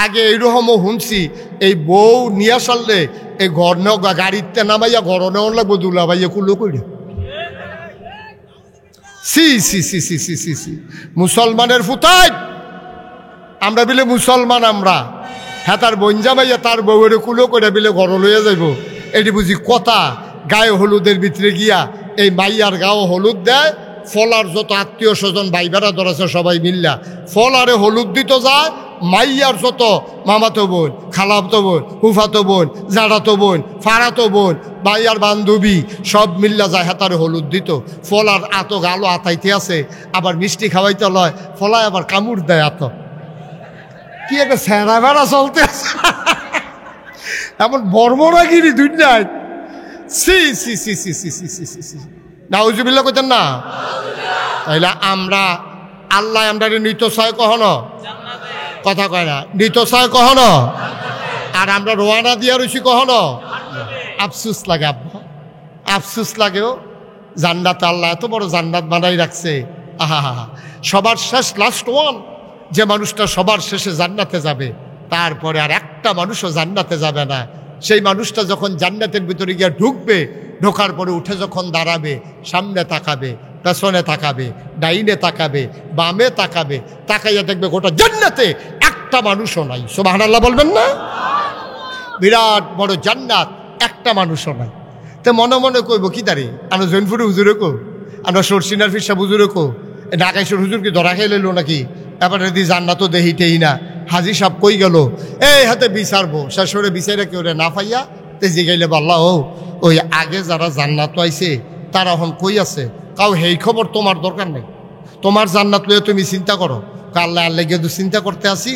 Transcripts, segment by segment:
আগে এইরকমও শুনছি, এই বউ নিয়ে আসলে এই ঘর গাড়িতে নামাইয়া ঘর নেওয়ার লাগবো দুলা ভাইয়া কুলো করে। সি সি সি সি সি সি সি মুসলমানের ফুতাই আমরা বিলে মুসলমান, আমরা হ্যাঁ তার বঞ্জা মাইয়া তার বউয়ের কুলো করে বিলে ঘর লইয়া যাইব, এটি বুঝি কথা। গায়ে হলুদের ভিতরে গিয়া এই মাইয়ার গাও হলুদ দেয়, ফলার যত আত্মীয় স্বজন ভাই বেড়াদর আছে সবাই মিল্লা ফলারে হলুদ দিত যায়। মাইয়ার যত মামাতো বোন, খালাতো বোন, ফুফাতো বোন, জাড়াতো বোন, ফাড়াতো বোন, মাইয়ার বান্ধবী সব মিল্লা যায় হাতারে হলুদ দিত। ফলার আতো গালো আতাইতে আছে, আবার মিষ্টি খাওয়াইতে লয়, ফলায় আবার কামড় দেয় আত। কি একটা স্যারা বেড়া চলতে আছে এমন বর্মরাগিরি দুনিয়ায়। সি সি সি সি সি সি সি সি সি নাউজুবিল্লাহ কইতেন না? তাইলে আমরা আল্লাহ আমরা নিতসায় কখনো কথা কয় না, নিতসায় কখনো, আর আমরা রোয়ানা দিয়া রয়েছি কখনো। আফসুস লাগে আব্বা, আফসুস লাগেও। জান্নাত আল্লাহ এত বড় জান্নাত বানাই রাখছে। আহা হা হা, সবার শেষ লাস্ট ওয়ান, যে মানুষটা সবার শেষে জান্নাতে যাবে, তারপরে আর একটা মানুষও জান্নাতে যাবে না। সেই মানুষটা যখন জান্নাতের ভিতরে গিয়ে ঢুকবে, ঢোকার পরে উঠে যখন দাঁড়াবে, সামনে তাকাবে, পেছনে তাকাবে, ডাইনে তাকাবে, বামে তাকাবে, তাকাইয়া দেখবে গোটা জান্নাতে একটা মানুষও নাই। সুবহানাল্লাহ বলবেন না? বিরাট বড় জান্নাত, একটা মানুষও নাই। তো মনে মনে কইব কি দাঁড়ি, আমরা জৈনপুরে হুজুরে কো, আমরা সরসিনার ফিরসা হুজুরে কো, ঢাকাইশ্বর হুজুর কি ধরা খেয়ে লো নাকি? এবার যদি জান্নাতও দেহিতেই না, হাজি সাহেব কই গেল, এই হাতে বিচারবো, শেষরে বিচারে কেউ রে না পাইয়া তে জিগাইলে বললা, ও ওই আগে যারা জান্নাত পাইছে তারা এখন কই আছে? কাউ সেই খবর তোমার দরকার নেই, তোমার জান্নাত লইয়া তুমি চিন্তা করো। আল্লাহ আল্লাহ গিয়ে তো চিন্তা করতে আসি,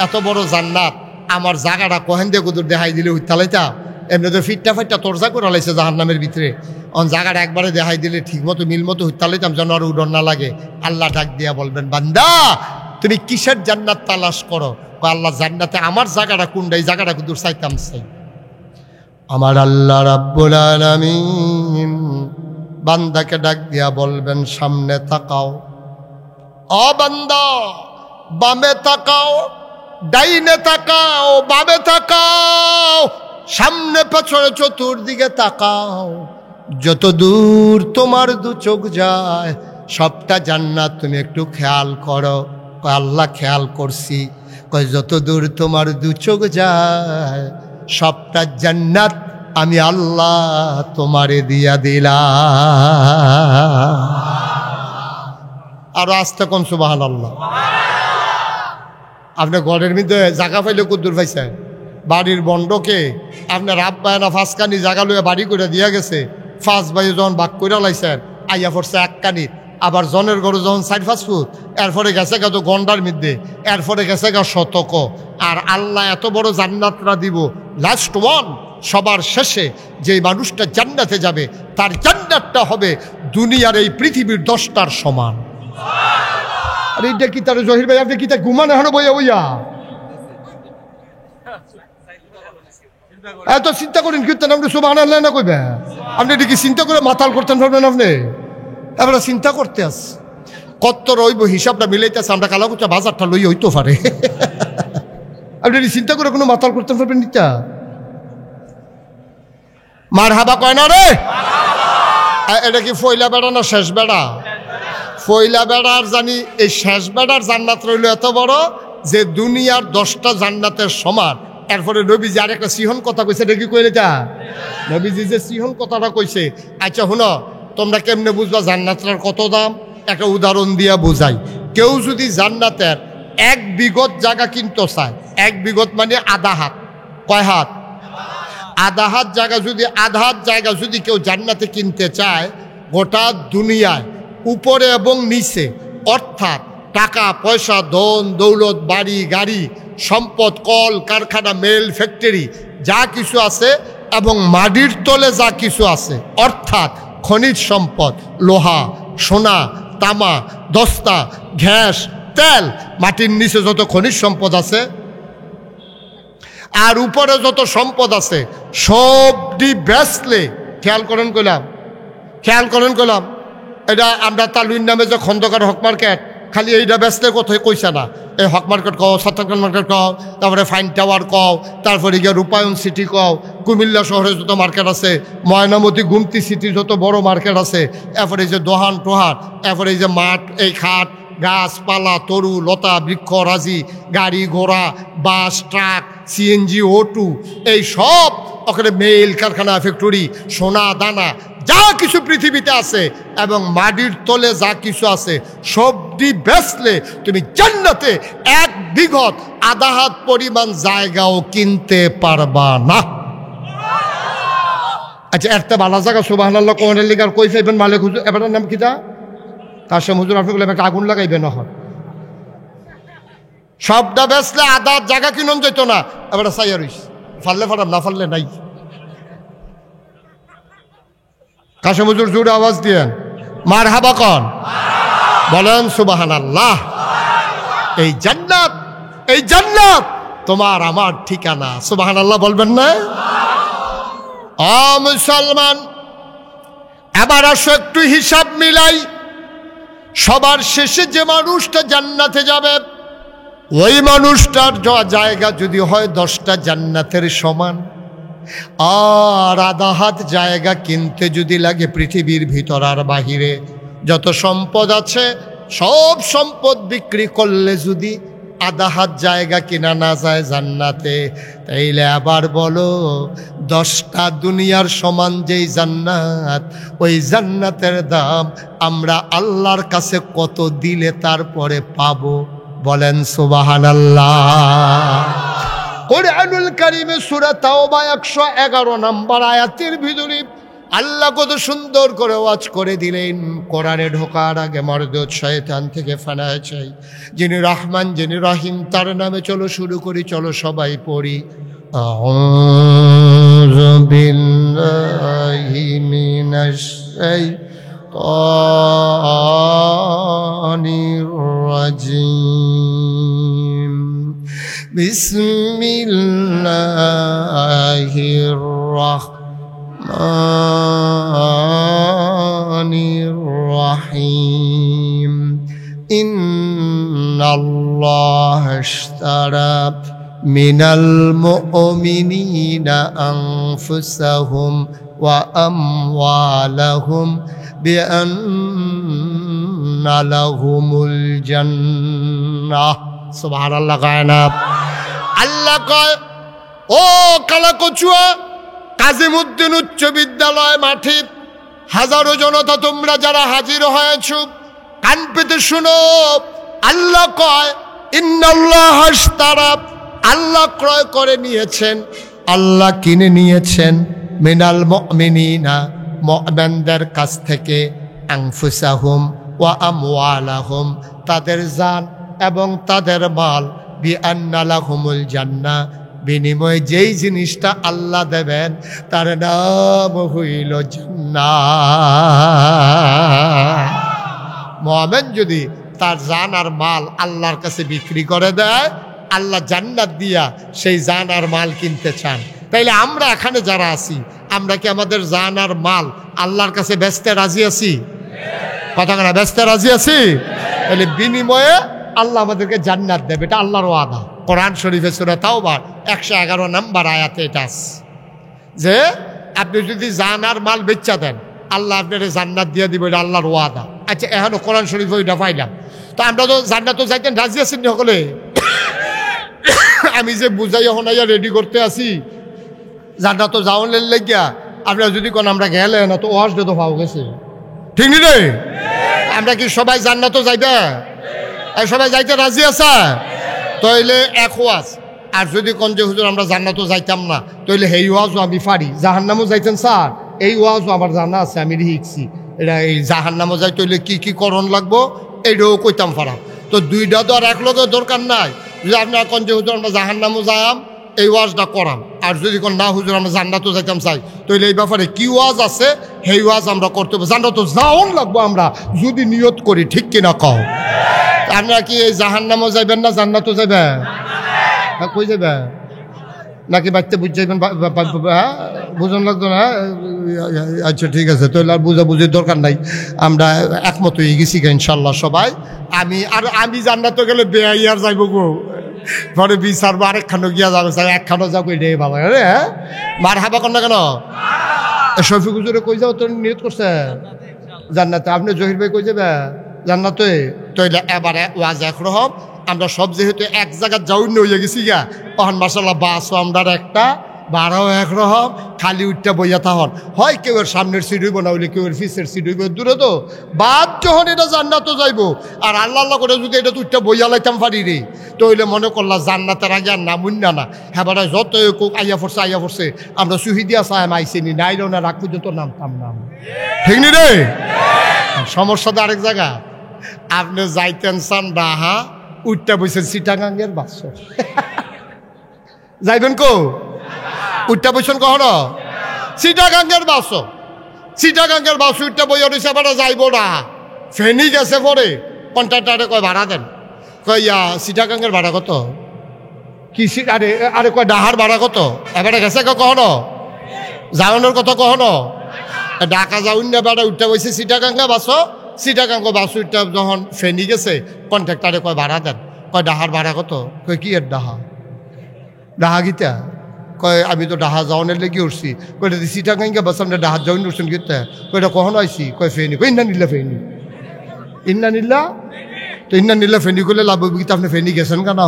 এত বড় জান্নাত, আমার জায়গাটা কহেন দিয়ে কুদুর দেখাই দিলে উত্তালাইতা, এমনি তো ফিটটা ফাইটটা তরজা করে লাইছে জাহান্নামের ভিতরে। জায়গাটা একবারে দেখাই দিলে ঠিক মতো মিল মতো উত্তালাইতাম, যেন আর উডর না লাগে। আল্লাহ ডাক দিয়া বলবেন, বান্দা তুমি কিসের জান্নাত তালাশ করো? আল্লাহ জান্নাতে আমার জায়গাটা কোনটা, এই জায়গাটা কুদুর চাইতাম চাই। আমার আল্লাহ রাব্বুল আলামিন বান্দাকে ডাক দিয়া বলবেন, সামনে তাকাও। ও বান্দা, বামে তাকাও, ডাইনে তাকাও, বামে তাকাও, সামনে পেছনে চতুর্দিকে তাকাও। যত দূর তোমার দু চোখ যায় সবটা জান্নাত, তুমি একটু খেয়াল করো। আল্লাহ খেয়াল করছি। কয় যত দূর তোমার দু চোখ যায় সবটা জান্নাত আমি আল্লাহ তোমারে দিয়া দিলাম। আরো আস্তে কোন সুবহানাল্লাহ। আপনি ঘরের মধ্যে জায়গা পাইলে কুদ্দুর পাইছেন, বাড়ির বন্ডকে আপনার আব্বায় না ফাঁসকানি জায়গা লইয়া বাড়ি করে দিয়া গেছে, ফাঁস ভাই যখন বাক করে লাইছেন, আইয়া পড়ছে এক কানিত। আবার জনের ঘরে যখন 4-5 ফুট, এরপরে গেছে গা তো গন্ডার মধ্যে, এরপরে গেছে গা শতক। আর আল্লাহ এত বড় জান্নাতরা দিব, লাস্ট ওয়ান, সবার শেষে যে মানুষটা জান্নাতে যাবে তার জান্নাতটা হবে দুনিয়ার এই পৃথিবীর 10টার সমান। আর এইটা কি তার জহির ভাই, আপনি কি তা ঘুমান এখনো বইয়া বইয়া এত চিন্তা করেন? কীর্তন আপনি সুবহানাল্লাহ না কইবে? আপনি এটা কি চিন্তা করে মাতাল করতেন পারবেন? আপনি এবার চিন্তা করতে আস কত রইব, হিসাবটা মিলাইতেছে, আমরা কালাকুচা বাজারটা লই হইতে পারে। আপনি চিন্তা করে কোনো মাতাল করতে পারবেন? নিতা মার হাবা কয় না রে। এটা কি ফয়লা বেড়া না শেষ বেড়া? ফয়লা বেড়ার জানি, এই শেষ বেড়ার জান্নাত রইল এত বড় যে দুনিয়ার 10টা জান্নাতের সমান। এরপরে নবীজি আর একটা সিহন কথা কইছে, এটা কি কইলে তা? নবীজি যে সিহন কথাটা কইছে, আচ্ছা শুনো, তোমরা কেমনে বুঝবা জান্নাতের কত দাম? একটা উদাহরণ দিয়া বুঝাই। কেউ যদি জান্নাতের 1 বিঘত জায়গা কিনতে চায়, 1 বিঘত মানে আধা হাত, কয় হাত? আধা হাত জায়গা যদি, আধা হাত জায়গা যদি কেউ জান্নাতে কিনতে চায়, গোটা দুনিয়ায় উপরে এবং নিচে, অর্থাৎ টাকা পয়সা, ধন দৌলত, বাড়ি গাড়ি, সম্পদ, কল কারখানা, মেল ফ্যাক্টরি যা কিছু আছে, এবং মাটির তলে যা কিছু আছে, অর্থাৎ খনিজ সম্পদ, লোহা, সোনা, তামা, দস্তা, গ্যাস, তেল, মাটির নিচে যত খনিজ সম্পদ আছে আর উপরে যত সম্পদ আছে সবটি বেচলে, খেয়াল করেন কইলাম, খেয়াল করেন কইলাম, এটা আমরা তালুইন নামে যে খন্দকার হক মার্কেট, খালি এইটা বেচলে কোথায় কইছে না, এই হক মার্কেট কও, সত্তরখান মার্কেট কও, তারপরে ফাইন টাওয়ার কও, তারপরে গিয়ে রূপায়ণ সিটি কও, কুমিল্লা শহরে যত মার্কেট আছে, ময়নামতি গুমতি সিটির যত বড় মার্কেট আছে, এরপরে এই যে দোহান টোহান, এরপরে এই যে মাঠ, এই খাট, গাছপালা, তরু লতা, বৃক্ষ রাজি, গাড়ি ঘোড়া, বাস, ট্রাক, সিএনজি, O2, এই সব ওখানে মেল কারখানা, ফ্যাক্টরি, সোনা দানা যা কিছু পৃথিবীতে আছে এবং মাটির তলে যা কিছু আছে সবটি বেচলে তুমি জান্নাতে 1 বিঘত আধা হাত পরিমাণ জায়গাও কিনতে পারবা না। আচ্ছা, একটা ভালো জায়গা সুবহানাল্লাহ কোনের লিগার কই পাইবেন মালিক হুজুর? এবারের নাম কি? কাশেম হুজুর, আপনি বলে একটা আগুন লাগাইবেন না, সবটা বেচলে আধা জায়গা কিনুন যেত না। এবার চাইয়া রইস, ফাললে ফারাম, না ফাললে নাই। কাশেম হুজুর জোরে আওয়াজ দিয়েন, মারহাবা কন, বলেন সুবহানাল্লাহ। এই জান্নাত, এই জান্নাত তোমার আমার ঠিকানা। সুবহানাল্লাহ বলবেন না? মুসলমান, এবার আসো একটু হিসাব মিলাই। সবার শেষে যে মানুষটা জান্নাতে যাবে ওই মানুষটার জায়গা যদি হয় 10টা জান্নাতের সমান, আর আধা হাত জায়গা কিনতে যদি লাগে পৃথিবীর ভিতর আর বাহিরে যত সম্পদ আছে সব সম্পদ বিক্রি করলে যদি আধা হাত জায়গা কিনা না যায় জান্নাতে, তাইলে আবার বলো 10টা দুনিয়ার সমান যেই জান্নাত, ওই জান্নাতের দাম আমরা আল্লাহর কাছে কত দিলে তারপরে পাবো? বলেন সুবহানাল্লাহ। কোরআনুল কারীমে সূরা তাওবা 111 নম্বর আয়াতের ভিতরে আল্লাহ কত সুন্দর করে ওয়াজ করে দিলেন। কোরআনে ঢোকার আগে মরদুদ শয়তান থেকে ফানায় চাই, যিনি রহমান যিনি রহিম তার নামে চলো শুরু করি, চলো সবাই পড়ি। আউযু বিল্লাহি মিনাশ শাইতানির রাজিম। বিসমিল্লাহির রাহমানির রাহিম। ইন্নাল্লাহা ইশতারা মিনাল মুমিনিনা আনফুসাহুম ওয়া আমওয়ালাহুম বিআন্না লাহুমুল জান্নাহ। সুবহানাল্লাহ কায়না। আল্লাহ কয়, ও কালাকচুয়া কাজিমউদ্দিন উচ্চ বিদ্যালয় মাঠে হাজারো জনতা তোমরা যারা হাজির হয়েছ, কান পেতে শুনো। আল্লাহ কয়, ইন্নাল্লাহা ইশতারা, আল্লাহ ক্রয় করে নিয়েছেন, আল্লাহ কিনে নিয়েছেন মিনাল মুমিনিনা, মুমিনদের কাছ থেকে, আনফুসাহুম ওয়া আমওয়ালাহুম, তাদের জান এবং তাদের মাল, বিআন্না লাহুমুল জান্নাহ, বিনিময়ে যেই জিনিসটা আল্লাহ দেবেন তার নাম হইল জান্নাত। মুমিন যদি তার জান আর মাল আল্লাহর কাছে বিক্রি করে দেয়, আল্লাহ জান্নাত দিয়া সেই জান আর মাল কিনতে চান। তাইলে আমরা এখানে যারা আছি, আমরা কি আমাদের জান আর মাল আল্লাহর কাছে বেচতে রাজি আছি? কথা না, বেচতে রাজি আছি? তাহলে বিনিময়ে আল্লাহ আমাদেরকে জান্নাত দেবে, এটা আল্লাহর ওয়াদা। কোরআন শরীফে সূরা তাওবার 111 নম্বর আয়াতে এটা আছে যে আপনি যদি জান আর মাল বেচা দেন আল্লাহ আপনার জান্নাত দিয়ে দিবে, এটা আল্লাহর ওয়াদা। আচ্ছা, এখনো কোরআন শরীফে ওইটা পাইলাম, তো আমরা তো জান্নাতও যাইতেন রাজি আছেন সকলে? আমি যে বুঝাইয়া হনাইয়া রেডি করতে আছি জান্নাতও যাওয়ার লাগিয়া, আপনারা যদি কোন আমরা গেলে না তো ওয়াজ তো পাও গেছে, ঠিক নি রে? আমরা কি সবাই জান্নাতও যাইবে? সবাই যাইতে রাজি আছে? তাইলে এক ওয়াজ। আর যদি কোন যে হুজুর আমরা জান্নাতও যাইতাম না, তাইলে এই ওয়াজও আমি পারি। জাহান্নামও যাইতেন স্যার, এই ওয়াজও আমার জানা আছে, আমি শিখছি। এটা এই জাহান্নামও যাই তাইলে কি কি করণ লাগবো এইটাও কইতাম পারা। তো দুইটা তো আর এক লগে দরকার নাই। যদি আপনারা কোন যে হুজুর আমরা জাহান্নামও যাইম, এই ওয়াজটা করাম। আর যদি কোন না হুজুর আমরা জান্নাতও যাইতাম চাই, তাইলে এই ব্যাপারে কি ওয়াজ আছে সেই ওয়াজ আমরা করতে হবে। জান্নাতও যাওন লাগবো আমরা যদি নিয়ত করি, ঠিক কিনা কও? আপনারা কি এই জাহান্নামও যাইবেন না জান্নাতও যাইবেন? কই যাবে নাকি বাড়িতে বুঝ যাইবেন? বুঝন লাগতো না? আচ্ছা ঠিক আছে, তাহলে আর বুঝাবুঝির দরকার নাই, আমরা একমত হয়ে গেছি ইনশাল্লাহ সবাই। আমি জান্নাতে গেলে বেআই আর যাইব গো, পরে বিচার বা আরেকখানো গিয়া যাবে, একখানো যাবো এটাই ভালো। হ্যাঁ মার হাবা কর না কেন? শফিক হুজুরে কই যাও তোর নিয়ত করছে জান্নাতে, আপনি জহির ভাই কই যাবে জান্নাতে? তইলে এবারে ওয়াজ একরকম, আমরা সব যেহেতু এক জায়গায় যাওয়ার হয়ে গেছি গা, তখন মাসাল্লাহ বাসও আমরা একটা, ভাড়াও একরকম, খালি উঠটা বইয়া তাহন হয় কেউ এর সামনের সিট হইব, না হইলে কেউ এর পিসের সিট হইব, দূরে তো বাদ যখন এটা জান্নাতও যাইব। আর আল্লাহ আল্লাহ করে যদি এটা উঠটা বইয়া লাইতাম পারি রে, তো হইলে মনে করলা জান্নাতের আগে আর নামুন না। হ্যাঁ বারা যত আইয়া পড়ছে আমরা সুহিদিয়া সাহেব আইসিনি নাইল না, রাখ পর্যন্ত নামতাম না, ঠিক নি রে? সমস্যাটা আরেক জায়গা, আপনি যাইতেন চান ডাহা, উঠটা বইছেন চিটাগাঙ্গের বাস, যাইবেন কো? উঠটা বইছেন কখনো? চিটাগাঙ্গের বাস, চিটাগাঙ্গের বাস উঠটা বইয়া রয়েছে, আবার যাইব না ফেনি গেছে পরে কন্ট্রাক্টারে কয় ভাড়া দেন, কয় চিটাগাঙ্গের ভাড়া কত? কি আরে আরে কয় ডাহার ভাড়া কত? এবারে গেছে কখনো? যাওয়ানোর কথা কখনো? ঢাকা যাউন না বেড়া উঠটা বইছে চিটাগাঙ্গা বাস, চিটাগাঙ্গ বাস উঠটা যখন ফেনি গেছে কন্ট্রাক্টারে কয় ভাড়া দেন, কয় ডাহার ভাড়া কত? কয় কি এর ডাহা? ডাহা গীতা? কয় আমি তো ডাহা যাওয়ানের লেগে উঠছি। কয়টা চিটাগাঙ্গা বাস আমরা ডাহার যাওয়ান উঠছেন গীতা? কয়টা কখনো আইসি? কয় ফেনি। কয় ইন্না নিল্লা ফেনি, ইন্না নিল্লা। তো ইন্না নিল্লা ফেনি করলে লাভ গীতা, আপনি ফেনি গেছেন কেন?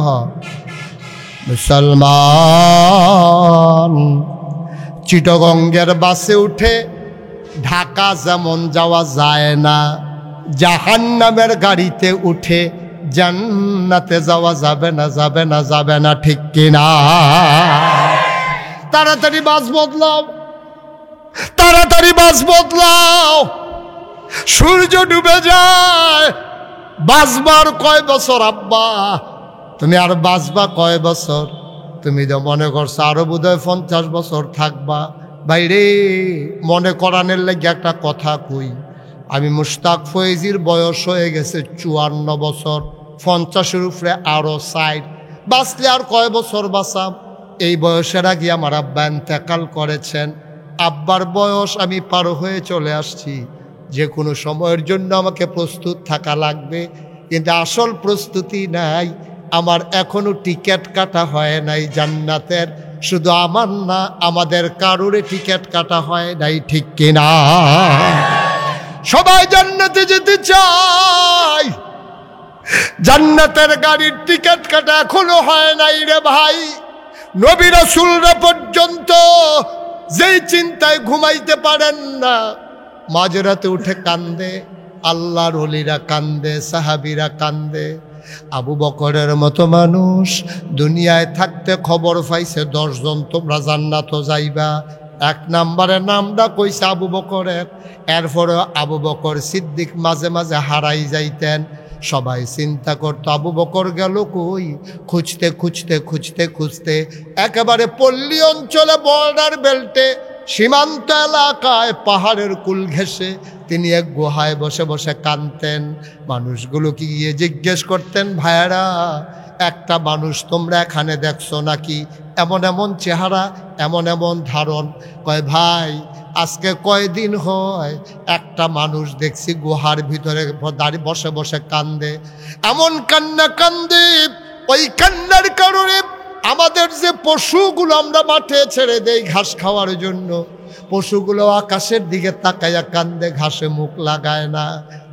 মুসলমান চিটাগঙ্গের বাসে উঠে ঢাকা যেমন যাওয়া যায় না, জাহান্নামের গাড়িতে উঠে জান্নাতে যাওয়া যাবে না, যাবে না, যাবে না, ঠিক কিনা? তাড়াতাড়ি বাস বদলাও, তাড়াতাড়ি বাস বদলাও, সূর্য ডুবে যায়। বাঁচবার কয় বছর আব্বা? তুমি আর বাঁচবা কয় বছর? তুমি তো মনে করছো আরো বোধহয় 50 বছর থাকবা। বাইরে মনে করানোর লাগে একটা কথা কই, আমি মুশতাক ফয়েজির বয়স হয়ে গেছে 54 বছর, 50-এর উপরে আরো 60, বাঁচলে আর কয় বছর বাঁচাম? এই বয়সের আগে আমার আব্বা ইন্তেকাল করেছেন, আব্বার বয়স আমি পার হয়ে চলে আসছি। যে কোনো সময়ের জন্য আমাকে প্রস্তুত থাকা লাগবে, কিন্তু আসল প্রস্তুতি নাই আমার, এখনো টিকিট কাটা হয় নাই জান্নাতের। শুধু আমার না, আমাদের কারোরে টিকিট কাটা হয় নাই, ঠিক কিনা? সবাই জান্নাতে যেতে চায়, জান্নাতের গাড়ির টিকিট কাটা এখনো হয় নাই রে ভাই। নবী রাসূলরা পর্যন্ত যেই চিন্তায় ঘুমাইতে পারেন না, মাঝরাতে উঠে কান্দে, আল্লাহর ওলিরা কান্দে, সাহাবীরা কান্দে। আবু বকরের মতো মানুষ দুনিয়ায় থাকতে খবর পাইছে 10 জন তোমরা জান্নাত যাইবা, 1 নম্বরে নামটা কইছে আবু বকরের। এরপরে আবু বকর সিদ্দিক মাঝে মাঝে হারাই যাইতেন, সবাই চিন্তা করতো আবু বকর গেল কই। খুঁজতে খুঁজতে খুঁজতে খুঁজতে একেবারে পল্লী অঞ্চলে, বর্ডার বেল্টে, সীমান্ত এলাকায়, পাহাড়ের কুল ঘেঁষে তিনি এক গুহায় বসে বসে কাঁদতেন। মানুষগুলো কি গিয়ে জিজ্ঞেস করতেন, ভাইয়েরা একটা মানুষ তোমরা এখানে দেখছো নাকি? এমন এমন চেহারা, এমন এমন ধারণ। কয় ভাই আজকে কয়দিন হয় একটা মানুষ দেখছি গুহার ভিতরে দাঁড়িয়ে বসে বসে কান্দে। এমন কান্না কান্দে, ওই কান্নার কারণে আমাদের যে পশুগুলো আমরা মাঠে ছেড়ে দেই ঘাস খাওয়ার জন্য, পশুগুলো আকাশের দিকে তাকাইয়া কান্দে, ঘাসে মুখ লাগায় না।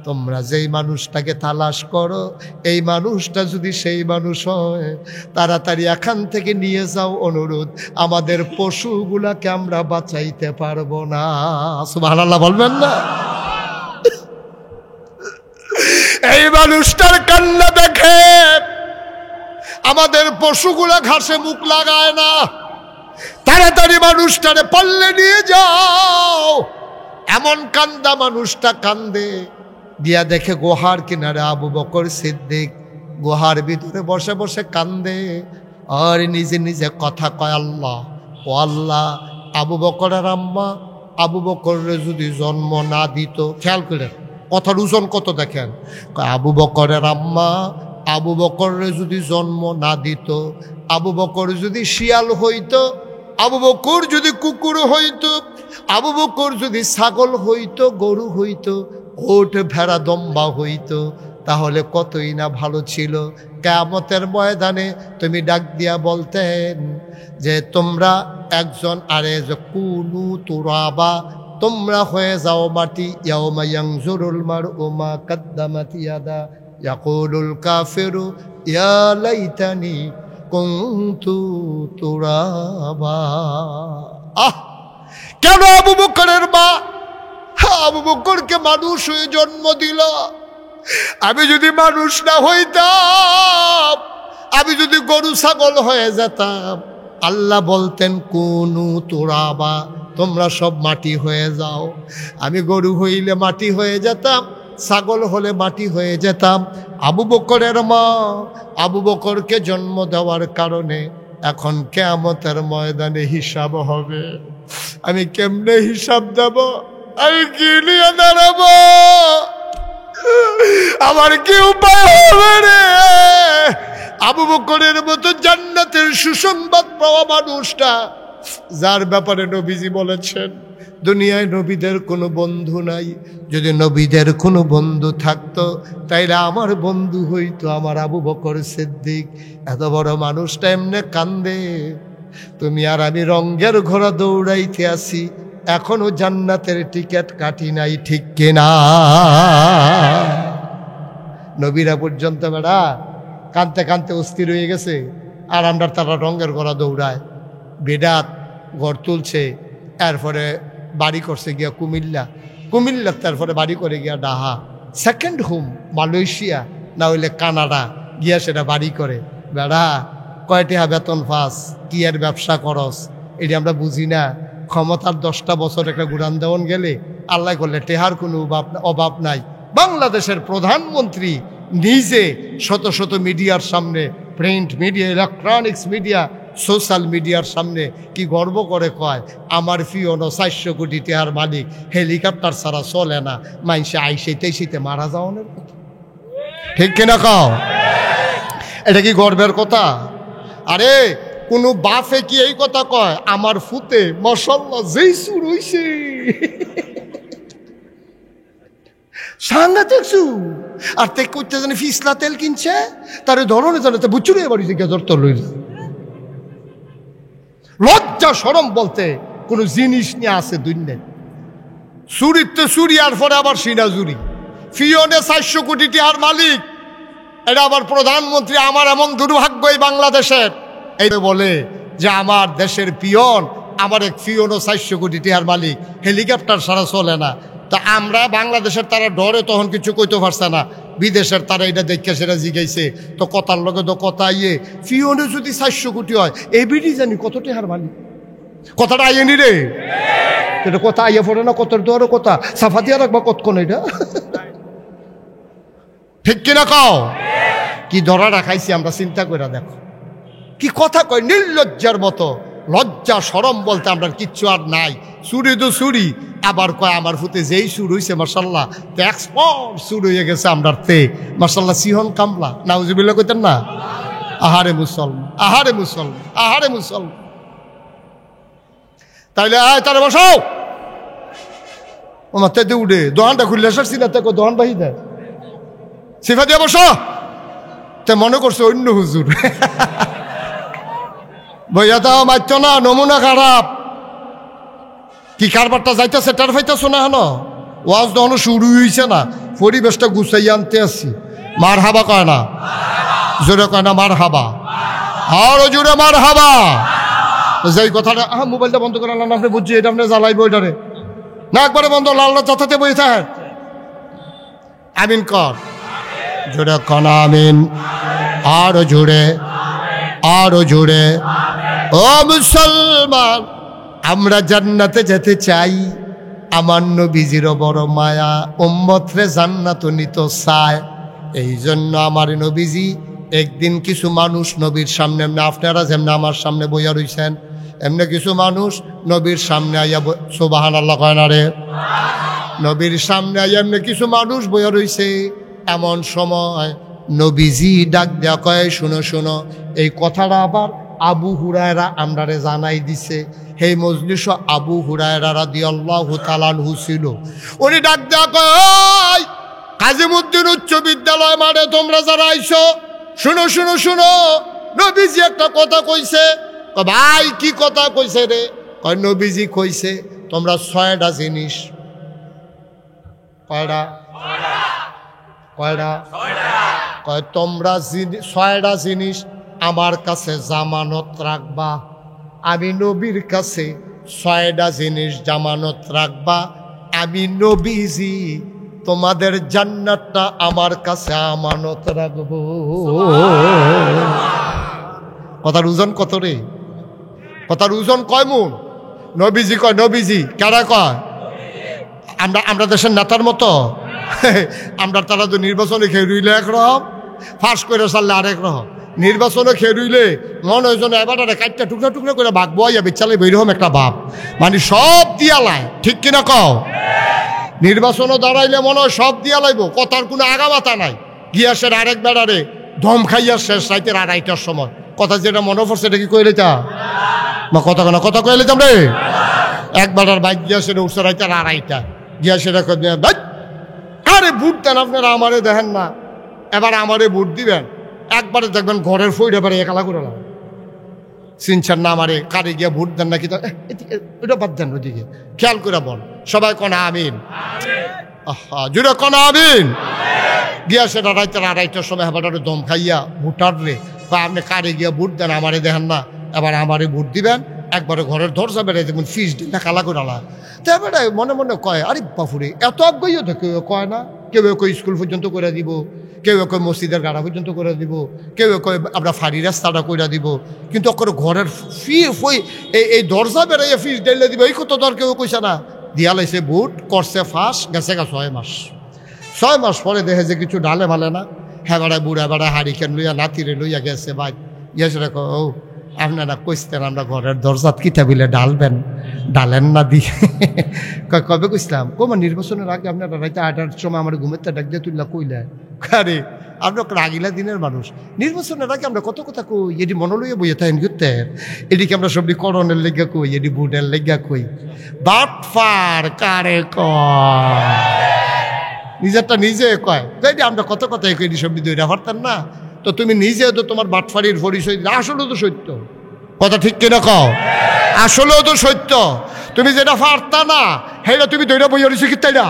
তোমরা যেই মানুষটাকে তালাশ করো, এই মানুষটা যদি সেই মানুষ হয়, তাড়াতাড়ি এখান থেকে নিয়ে যাও, অনুরোধ, আমাদের পশুগুলাকে আমরা বাঁচাইতে পারবো না। সুবহানাল্লাহ বলবেন না? এই মানুষটার কান্না দেখে আমাদের পশুগুলা ঘাসে মুখ লাগায় না, তাড়াতাড়ি মানুষটারে পাল্লে নিয়ে যাও। এমন কান্দা মানুষটা কান্দে, দিয়া দেখে গুহার কিনারে আবু বকর সিদ্দিক গুহার ভিতরে বসে বসে কান্দে, আর নিজে নিজে কথা কয়, আল্লাহ ও আল্লাহ, আবু বকরের আম্মা আবু বকরের যদি জন্ম না দিত, খেয়াল করেন কথার ওজন কত দেখেন, আবু বকরের আম্মা আবু বকরের যদি জন্ম না দিত, আবু বকর যদি শিয়াল হইতো, আবু বকর যদি কুকুর হইতো, আবু বকর যদি ছাগল হইতো, গরু হইতো, ওট ভেড়া দম্বা হইতো, তাহলে কতই না ভালো ছিল। কিয়ামতের ময়দানে তুমি ডাক দিয়া বলতেন যে তোমরা একজন আরে যে কুনু তুরাবা, তোমরা হয়ে যাও মাটি। ইয়াউমা ইয়ানজুরুল মারউ মা কাদ্দামাত ইয়াদা ইয়াকুলুল কাফিরু ইয়া লাইতানি কুনতু তুরাবা। কেন আবু বকরের মা আবু বকরকে মানুষ হয়ে জন্ম দিল? আমি যদি মানুষ না হইতাম, আমি যদি গরু ছাগল হয়ে যেতাম, আল্লাহ বলতেন কুনু তুরাবা, তোমরা সব মাটি হয়ে যাও। আমি গরু হইলে মাটি হয়ে যেতাম, ছাগল হলে মাটি হয়ে যেতাম। আবু বকরের মা আবু বকরকে জন্ম দেওয়ার কারণে এখন কিয়ামতের ময়দানে হিসাব হবে। আমি কেমনে হিসাব দেব? আমি কি নিয়ে দাঁড়াবো? আমার কি উপায় হবে রে? আবু বকরের মতো জান্নাতের সুসংবাদ পাওয়া মানুষটা, যার ব্যাপারে নবীজি বলেছেন দুনিয়ায় নবীদের কোনো বন্ধু নাই। যদি নবীদের কোনো বন্ধু থাকতো তাইলে আমার বন্ধু হইতো আমার আবু বকর সিদ্দিক। এত বড় মানুষটা এমনে কান্দে, তুমি আর আমি রঙের ঘোড়া দৌড়াইতে আসি, এখনো জান্নাতের টিকিট কাটি নাই, ঠিক কিনা? নবীরা পর্যন্ত বেড়া কানতে কানতে অস্থির হয়ে গেছে, আর আমরা তারা রঙের ঘোড়া দৌড়ায়, বেদাত ঘর তুলছে, এরপরে বাড়ি করছে গিয়া কুমিল্লা, তারপরে বাড়ি করে গিয়া ডাহা, সেকেন্ড হোম মালয়েশিয়া না হইলে কানাডা গিয়া সেটা বাড়ি করে। বেড়া কয়টা বেতন পাস, কি এর ব্যবসা করস, এটি আমরা বুঝি না। ক্ষমতার 10টা বছর একটা গুড়ান দেওয়ান গেলে আল্লাহ করলে টেহার কোনো অভাব নাই। বাংলাদেশের প্রধানমন্ত্রী নিজে শত শত মিডিয়ার সামনে, print media, electronics media, social মিডিয়ার সামনে কি গর্ব করে কয়, আমার ফিওনো 400 কোটি টেহার মালিক, হেলিকপ্টার ছাড়া চলে না, মানুষে আইসেতে মারা যাওয়ানোর কথা, ঠিক কিনা কও? এটা কি গর্বের কথা? আরে কোনো বাপে কি এই কথা কয়, আমার ফুতে মাশাআল্লাহ যেই সুর হইছে, সাংঘাতিক সুর, আর তে করতে জানি ফিসলা তেল কিনছে, তার ধরনে জানে তা বুচুরে বাড়িতে গিয়ে ধরতে লইল। লজ্জা শরম বলতে কোনো জিনিস নিয়ে আছে দুনিয়ায়। চুরিতে চুরি, আর পরে আবার সিনা চুরি। ফিওনে 400 কোটি টাকার মালিক, এটা আবার প্রধানমন্ত্রী। আমার এমন দুর্ভাগ্য এই বাংলাদেশের, এই বলে যে আমার দেশের পিয়ন, আমার এক পিয়নও 400 কোটি টাকার মালিক, হেলিকপ্টার ছাড়া চলে না। তা আমরা বাংলাদেশের তারা ডরে তখন কিছু কইতে পারছে না, বিদেশের তারা এটা দেখে সেটা জিগাইছে, তো কথার লগে তো কথা ইয়ে, পিয়নে যদি 400 কোটি হয়, এবিডি জানি কত টাকার মালিক। কথাটা আইয়েনি রে, এটা কথা আইয়া পড়ে না, কত দোয়ারও কথা সাফা দিয়া রাখবা কতক্ষণ, এটা ঠিক কিনা কও? কি ধরা রাখাইছি আমরা, চিন্তা করে দেখো কি কথা কয়, নির্লজ্জার মতো। লজ্জা শরম বলতে আমরা কিচ্ছু আর নাই। চুরি তো চুরি, আবার কয় আমার ফুতে যেই সুর হইছে মাশাআল্লাহ, তো এক্সপোর্ট সুর হয়ে গেছে আমরার তে মাশাআল্লাহ, সিহন কামলা, নাউজুবিল্লাহ কইতেন না? আহারে মুসলমান, আহারে মুসলমান, আহারে মুসলমান। তাইলে আয় তারা বসাও, ও মাথায় দিয়ে উঠে দোহানটা খুললে আসছি না, তাকে দোহান বাহি দেয়, সিফা দিয়ে বসো। তে মনে করছে অন্য হুজুর, বইয়া দাও মারত না, নমুনা খারাপ। কি কারবারটা যাইতেছে টের পাইতেছো না? হেন ওয়াজ দহনো শুরু হইছে না, পরিবেশটা গুছাই আনতে আসছি। মার হাবা কয় না, জোরে কয় না মার হাবা, আরো জোরে মার হাবা। যেই কথাটা মোবাইলটা বন্ধ করে আনলাম, আপনি বুঝছি এটা আপনি জ্বালাইব, ওইটারে না একবারে বন্ধ, লাল্লা যাতাতে বই থাক। আমিন কর, জোরে কন আমিন, আরো জোরে, আরো জোরে। ও মুসলমান, আমরা জান্নাতে যেতে চাই, আমার নবীজিরও বড় মায়া, উম্মতরে জান্নাত নিত চায়। এই জন্য আমার নবীজি একদিন কিছু মানুষ নবীর সামনে, এমনি আপনারা যেমনি আমার সামনে বইয়া রইছেন, এমনি কিছু মানুষ নবীর সামনে আইয়া, সুবহানাল্লাহ কয় না রে, নবীর সামনে আইয়া এমনি কিছু মানুষ বইয়া রইছে। এমন সময় নবীজি ডাক দেয়া কয়, শুনো শুনো, এই কথাটা আবার আবু হুরায়রা আমরারে জানাই দিছে। সেই মজলিস আবু হুরায়রা রাদিয়াল্লাহু তাআলা আনহু ছিল। উনি ডাক দেয়া কয়, কাজীমুদ্দিন উচ্চ বিদ্যালয় মাঠে তোমরা যারা আইছো, শুনো শুনো শুনো, নবীজি একটা কথা কইছে। ভাই কি কথা কইছে রে? কয় নবীজি কইছে তোমরা 6টা জিনিস। কয়টা? কয়টা? কয় তোমরা 6টা জিনিস আমার কাছে জামানত রাখবা। আমি নবীর কাছে 6টা জিনিস জামানত রাখবা। আমি নবীজি তোমাদের জান্নাতটা আমার কাছে আমানত রাখবো। কথার ওজন কত রে? কথার ওজন কয় মূল? নবীজি কয়, নবীজি কারা কয়? আমরা দেশের নেতার মতো আমরা, তারা তো নির্বাচনে খেয়ে রইলে একরকম, ফাঁস করে চাললে আরেক রকম। নির্বাচনে খেয়ে রইলে মনে হয় যেন এবার কাটটা টুকরা টুকরা করে বাঘবো বেচালে বেরোম একটা বাপ, মানে সব দিয়ালায়। ঠিক কিনা কও? নির্বাচনও দাঁড়াইলে মনে হয় সব দিয়া লাইব, কথার কোনো আগামাতা নাই। গিয়াসের আরেক বেড়ারে ধম খাইয়া শেষ রাইতের 2:30টার সময়। কথা যেটা মনে পড়ছে এটা কি কইলে তা বা কথা কেন কথা কইলে রে? এক বেড়ার বাইক গিয়াসের উঠছে রাইতের 2:30টা। গিয়াসের আরে ভোট দেন আপনারা, আমারে দেখেন না, এবার আমারে ভোট দিবেন। একবারে দেখবেন ঘরের ফইটা এবারে একালা করে লাগ চিনছেন না আমারে, কারে গিয়া ভোট দেন নাকি ওটা বাদ দেন, ওদিকে খেয়াল করে বল। সবাই কনা আমিন, জুড়ে কনা আমিন। গিয়া সেটা রাইতের 2:30টার সময় হেবাটা দম খাইয়া ভোটার রে আপনি কারে গিয়া ভোট দেন, আমারে দেখেন না, এবার আমারে ভোট দিবেন। একবারে ঘরের দরজা বেড়াই দেখবেন ফিস দিন কালা করে আলা। তো এবারে মনে মনে কয়, আরে বাপুরে এত আগ্রহীও তো কেউ কয় না। কেউ কই স্কুল পর্যন্ত করে দিব, কেউ কই মসজিদের গাড়া পর্যন্ত করে দিব, কেউ কই আমরা ফাড়ি রাস্তাটা করে দিব, কিন্তু ওর ঘরের এই দরজা বেড়াইয়া ফিস ডাইলে দিব এই কত দর কেউ কইছে না। দিয়া লাইছে ভোট, করছে ফাঁস, গেছে 6 মাস। 6 মাস পরে দেখে যে কিছু ডালে ভালে না। হ্যাঁ বেড়ায় বুড়া বেড়ায় হারিকেন লইয়া নাতিরে লইয়া গেছে ভাই। গিয়েছে রেখো, ও আপনারা কইতেন আমরা ঘরের দরজাত কিতা বিলে ডালবেন, ডালেন না দিয়ে কবে কইসলাম কোমা নির্বাচনের আগে আপনারা রাইতে 8টার সময় আমার ঘুমের ডাক দিয়ে তুললা কইলে। আরে আমরা রাগিলা দিনের মানুষ, নির্বাচনের আগে আমরা কত কথা কই, এটি মনে লইয়া বইয়ে থাকেন করতে, এদিকে আমরা সবটি করণের লেগা কই, এটি বুটের লেগা কই। বাটফার কারে কয়, নিজেরটা নিজে কয়। তাই আমরা কত কথা কই, এটি সবটি দইরা পারতেন না। তো তুমি নিজেও তো তোমার বাটফারির পরিচয় দিলে, আসলেও তো সত্য কথা। ঠিক কিনা কও? আসলেও তো সত্য। তুমি যেটা পারতা না সেইটা তুমি দইরা বইয়া রয়েছে কি, তাই না?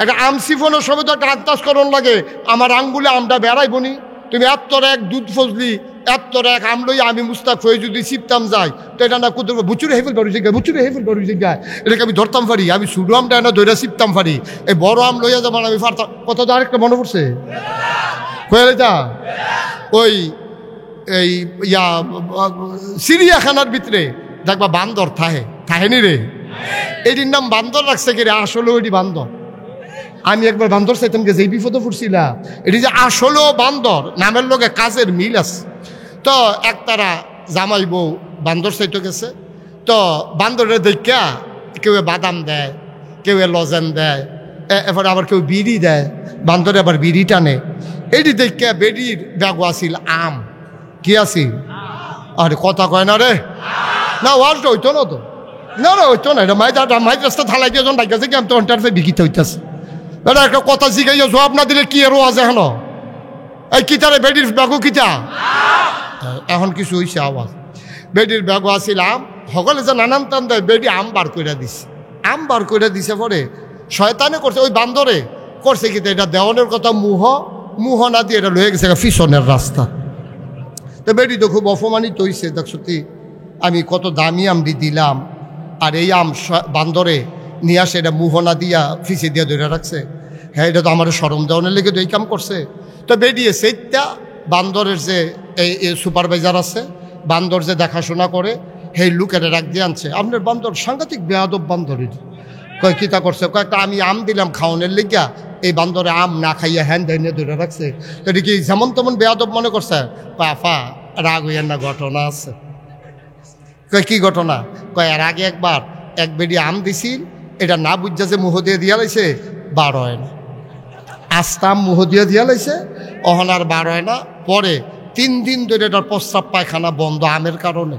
একটা আম সিফনের সময় তো একটা আন্দাজকরণ লাগে, আমার আঙ্গুলে আমটা বেড়াইবনি। তুমি এত্তর এক দুধ ফজলি, এত্তর এক আম লইয়া আমি মুস্তাক হয়ে যদি চিপতাম যাই, তো এটা না কুদুর বুচুরে হেফেল বাড়ি জায়গায়, বুচুরে হেফেল বাড়ি জায়গায়, এটাকে আমি ধরতাম পারি। আমি শুধু আমটা না ধরে চিপতাম পারি। এই বড় আম লইয়া যেমন আমি পারতাম। কথা তো আরেকটা মনে পড়ছে কয়েটা, ওই এই চিড়িয়াখানার ভিতরে দেখবা বান্দর থাহেনি রে, এটির নাম বান্দর রাখছে কি রে? আসলে ওইটি বান্দর। আমি একবার বান্দর চাইতাম গেছে, এই বিপদে পড়ছিলাম। এটি যে আসলেও বান্দর, নামের লোকে কাজের মিল আছে। তো একতারা জামাই বউ বান্দর চাইতে গেছে। তো বান্দরের দেখা কেউ বাদাম দেয়, কেউ লজেন দেয়, এরপরে আবার কেউ বিড়ি দেয়। বান্দরে আবার বিড়ি টানে। এটি দেখে বেডির ব্যাগও আসিল আম। কি আসিল? আরে কথা কয় না রে, না ওয়াজটা হইতো না তো, না রে হইতো না। এটা মাই রাস্তা থালাই দিয়ে যখন ডাইতেছে কি আমি তো অন্টার বিকিতে হইতেছে। এটা একটা কথা শিখাইয়া জবাব না দিলে কি আরো আছে এখন? এই কিতারে বেডির ব্যাগও কিতা? এখন কিছু হয়েছে আওয়াজ। বেডির ব্যাগও আসিল আম। সকলে যে নানান টান দেয়, বেডি আম বার করে দিছে। আম বার করে দিছে পরে শয়তানে করছে, ওই বান্দরে করছে কি, এটা দেওয়ানের কথা মুহ না দিয়ে এটা লয়ে গেছে পিছনের রাস্তা। তো বেডি তো খুব অপমানিত হয়েছে, দেখ সত্যি আমি কত দামি আমটি দিলাম, আর এই আম বান্দরে নিয়ে আসে এটা মুহনা দিয়া ফিসে দিয়া ধরে রাখছে। হ্যাঁ, এটা তো আমার সরম দেওয়ানের লেগে তো এই কাম করছে। তো বেরিয়ে সেইটা বান্দরের যে এই সুপারভাইজার আছে, বান্দর যে দেখাশোনা করে, সেই লোকেরা রাখ দিয়ে আনছে। আপনার বান্দর সাংঘাতিক বেয়াদব বান্দরের। কয় কিতা করছে? কয়েকটা আমি আম দিলাম খাওয়ানোর লেগিয়া, এই বান্দরে আম না খাইয়া হ্যান ধরে ধরে রাখছে। তো এটা কি যেমন তেমন বেয়াদব মনে করছে? পাফা রাগ হইয়ার না, ঘটনা আছে। কয় কি ঘটনা? কয় এর আগে একবার এক বেডি আম দিছিল, এটা না বুঝা যে মুহ দিয়ে দিয়া লাইছে, বার হয় না। আস্তাম মুহ দিয়ে দিয়া লাইছে, অহনার বার হয় না। পরে 3 দিন ধরে এটার প্রস্রাব পায়খানা বন্ধ আমের কারণে।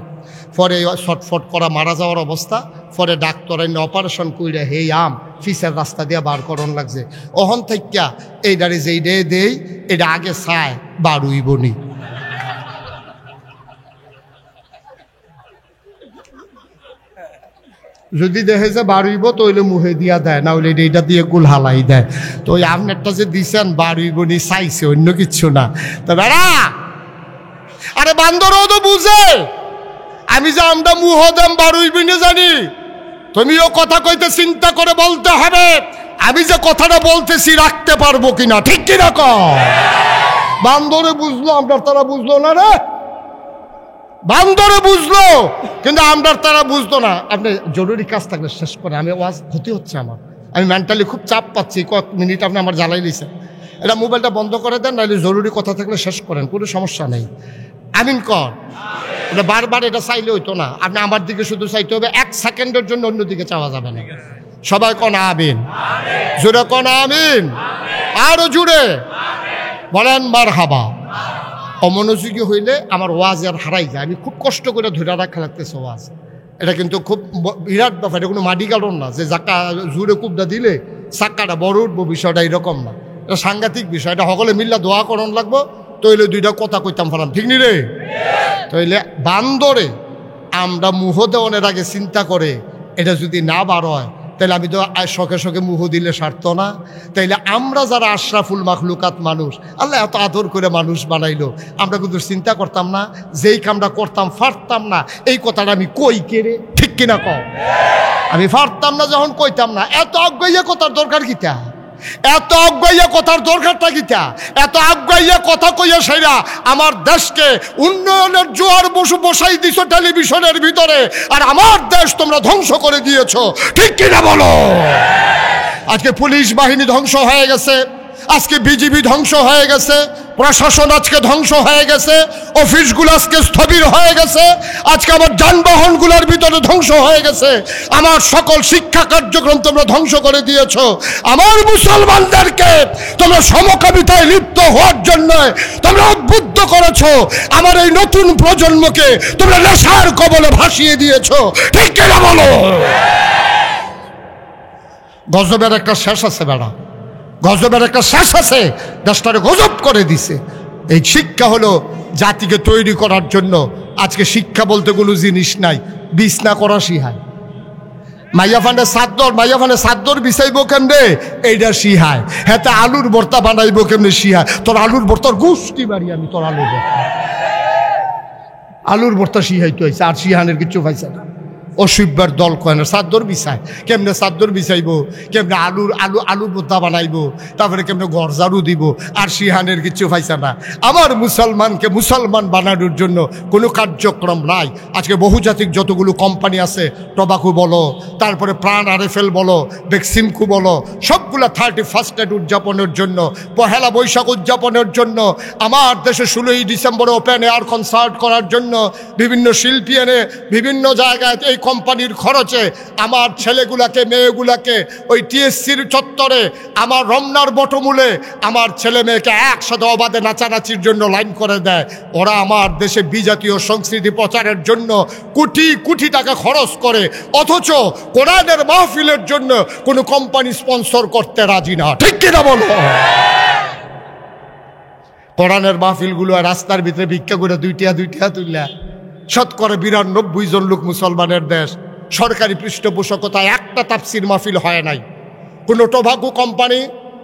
পরে ছটফট করা মারা যাওয়ার অবস্থা। পরে ডাক্তার এনে অপারেশন কইরা হেই আম ফিসের রাস্তা দিয়ে বার করন লাগছে। অহন থেকে এইটারে যেই দেই এটা আগে চায় বাড়ুইবনি। যদি দেখে যে বাড়ুইব তইলে মুহে দিয়া দেয়, না হলে এইটা দিয়ে গুল হালাই দেয়। তো ওই আপনারটা যে দিছেন বাড়ুইবনি চাইছে, অন্য কিচ্ছু না। তো বেড়া আরে বান্দরও তো বুঝে আমি যে আমরা মুহ দেম বাড়ুইবনি জানি। তুমিও কথা কইতে চিন্তা করে বলতে হবে আমি যে কথাটা বলতেছি রাখতে পারবো কিনা, ঠিক কিনা ক? বান্দরে বুঝলো, আমরা তারা বুঝলো না রে। বান্দরে বুঝলো কিন্তু আমরা তারা বুঝতো না। আপনি জরুরি কাজ থাকলে শেষ করে, আমি ওয়াজ ক্ষতি হচ্ছে আমার, আমি মেন্টালি খুব চাপ পাচ্ছি, কয়েক মিনিট আপনি আমার জ্বালাই দিয়েছেন। এটা মোবাইলটা বন্ধ করে দেন, নাহলে জরুরি কথা থাকলে শেষ করেন, কোনো সমস্যা নেই। আমিন কর। এটা বারবার এটা চাইলে হইতো না, আপনি আমার দিকে শুধু চাইতে হবে, 1 সেকেন্ডের জন্য অন্যদিকে চাওয়া যাবে না। সবাই কন আমিন, জোরে কন আমিন, আরো জুড়ে বলেন মারহাবা। অমনোযোগী হইলে আমার ওয়াজ আর হারাই যায়। আমি খুব কষ্ট করে ধরে রাখা লাগতেছে ওয়াজ, এটা কিন্তু খুব বিরাট ব্যাপার। এটা কোনো মাটি কারণ না যে জাকা জুড়ে কুবটা দিলে চাক্কাটা বড় উঠবো, বিষয়টা এরকম না। এটা সাংঘাতিক বিষয়, এটা সকলে মিল্লা দোয়া করণ লাগবো। তইলে 2টা কথা কইতাম ফেলাম, ঠিক নি রে? তইলে বান্দরে আমরা মুহ দেওয়ানের আগে চিন্তা করে এটা যদি না বার হয় তাহলে আমি তো শখে শখে মুহ দিলে সারত না। তাইলে আমরা যারা আশরাফুল মাখলুকাত মানুষ, আল্লাহ এত আদর করে মানুষ বানাইলো, আমরা কিন্তু চিন্তা করতাম না যেই কামটা করতাম পারতাম না এই কথাটা আমি কই কেড়ে, ঠিক কিনা কও? আমি পারতাম না যখন কইতাম না, এত অজ্ঞাইয়া কথার দরকার কিতা? এত অজ্ঞাইয়া কথার দরকারটা কিতা? এত অজ্ঞাইয়া কথা কইয়া সেরা আমার দেশকে উন্নয়নের জোয়ার বসাই দিছ টেলিভিশনের ভিতরে, আর আমার দেশ তোমরা ধ্বংস করে দিয়েছ, ঠিক কিনা বলো? আজকে পুলিশ বাহিনী ধ্বংস হয়ে গেছে, আজকে বিজিবি ধ্বংস হয়ে গেছে, প্রশাসন আজকে ধ্বংস হয়ে গেছে, অফিসগুলো আজকে স্থবির হয়ে গেছে, আজকে আমার যানবাহনগুলোর ভিতরে ধ্বংস হয়ে গেছে, আমার সকল শিক্ষা কার্যক্রম তোমরা ধ্বংস করে দিয়েছ। আমার মুসলমানদেরকে তোমরা সমকামিতায় লিপ্ত হওয়ার জন্য তোমরা উদ্বুদ্ধ করেছ, আমার এই নতুন প্রজন্মকে তোমরা নেশার কবলে ভাসিয়ে দিয়েছ, ঠিক কিনা বলো? গজবের একটা শেষ আছে বেড়া, গজবের একটা শেষ আছে, দেশটারে গজব করে দিছে। এই শিক্ষা হলো জাতিকে তৈরি করার জন্য। আজকে শিক্ষা বলতে কোনো জিনিস নাই, বিছনা করা শিহায়। মাইয়া ফান্ডে সাদ্দর বিছাইব কেমনে এইটা শিহায়, হ্যাঁ আলুর ভর্তা বানাইব কেমনে শিহায়। তোর আলুর ভর্তার গুষ্টি বাড়ি আমি, তোর আলুর ভর্তা শিহাই তো হয়েছে, আর শিহানের কিছু পাইছে না। অসুব্যার দল কয় না চাদর বিছায়, কেমনে চাদর বিছাইব, কেমনে আলুর ভর্তা বানাইব, তারপরে কেমনে ঘর ঝাড়ু দিব, আর শিহানের কিছু পাইছে না। আমার মুসলমানকে মুসলমান বানানোর জন্য কোনো কার্যক্রম নাই। আজকে বহুজাতিক যতগুলো কোম্পানি আছে, টবাকু বলো, তারপরে প্রাণ আরএফএল বলো, বেক্সিমকো বলো, সবগুলা 31st নাইট উদযাপনের জন্য, পহেলা বৈশাখ উদযাপনের জন্য, আমার দেশে 16ই ডিসেম্বরে ওপেন এয়ার কনসার্ট করার জন্য বিভিন্ন শিল্পী এনে বিভিন্ন জায়গায় এই কোম্পানির খরচে আমার ছেলেগুলাকে মেয়েগুলাকে ওই টিএসসির চত্বরে, আমার রমনার বটমূলে আমার ছেলে মেয়েকে একসাথে অবাধে নাচানাচির জন্য লাইন করে দেয়। ওরা আমার দেশে বিজাতীয় সংস্কৃতি প্রচারের জন্য কোটি কোটি টাকা খরচ করে, অথচ কোরআনের মাহফিলের জন্য কোনো কোম্পানি স্পন্সর করতে রাজি না, ঠিক কিনা বলো? কোরআনের মাহফিলগুলো রাস্তার ভিতরে ভিক্ষা করে 2 টাকা তুললা। শতকরা 92 জন লোক মুসলমানের দেশ, সরকারি পৃষ্ঠপোষকতায় একটা তাফসির মাহফিল হয় নাই। কোনো টোবাকো কোম্পানি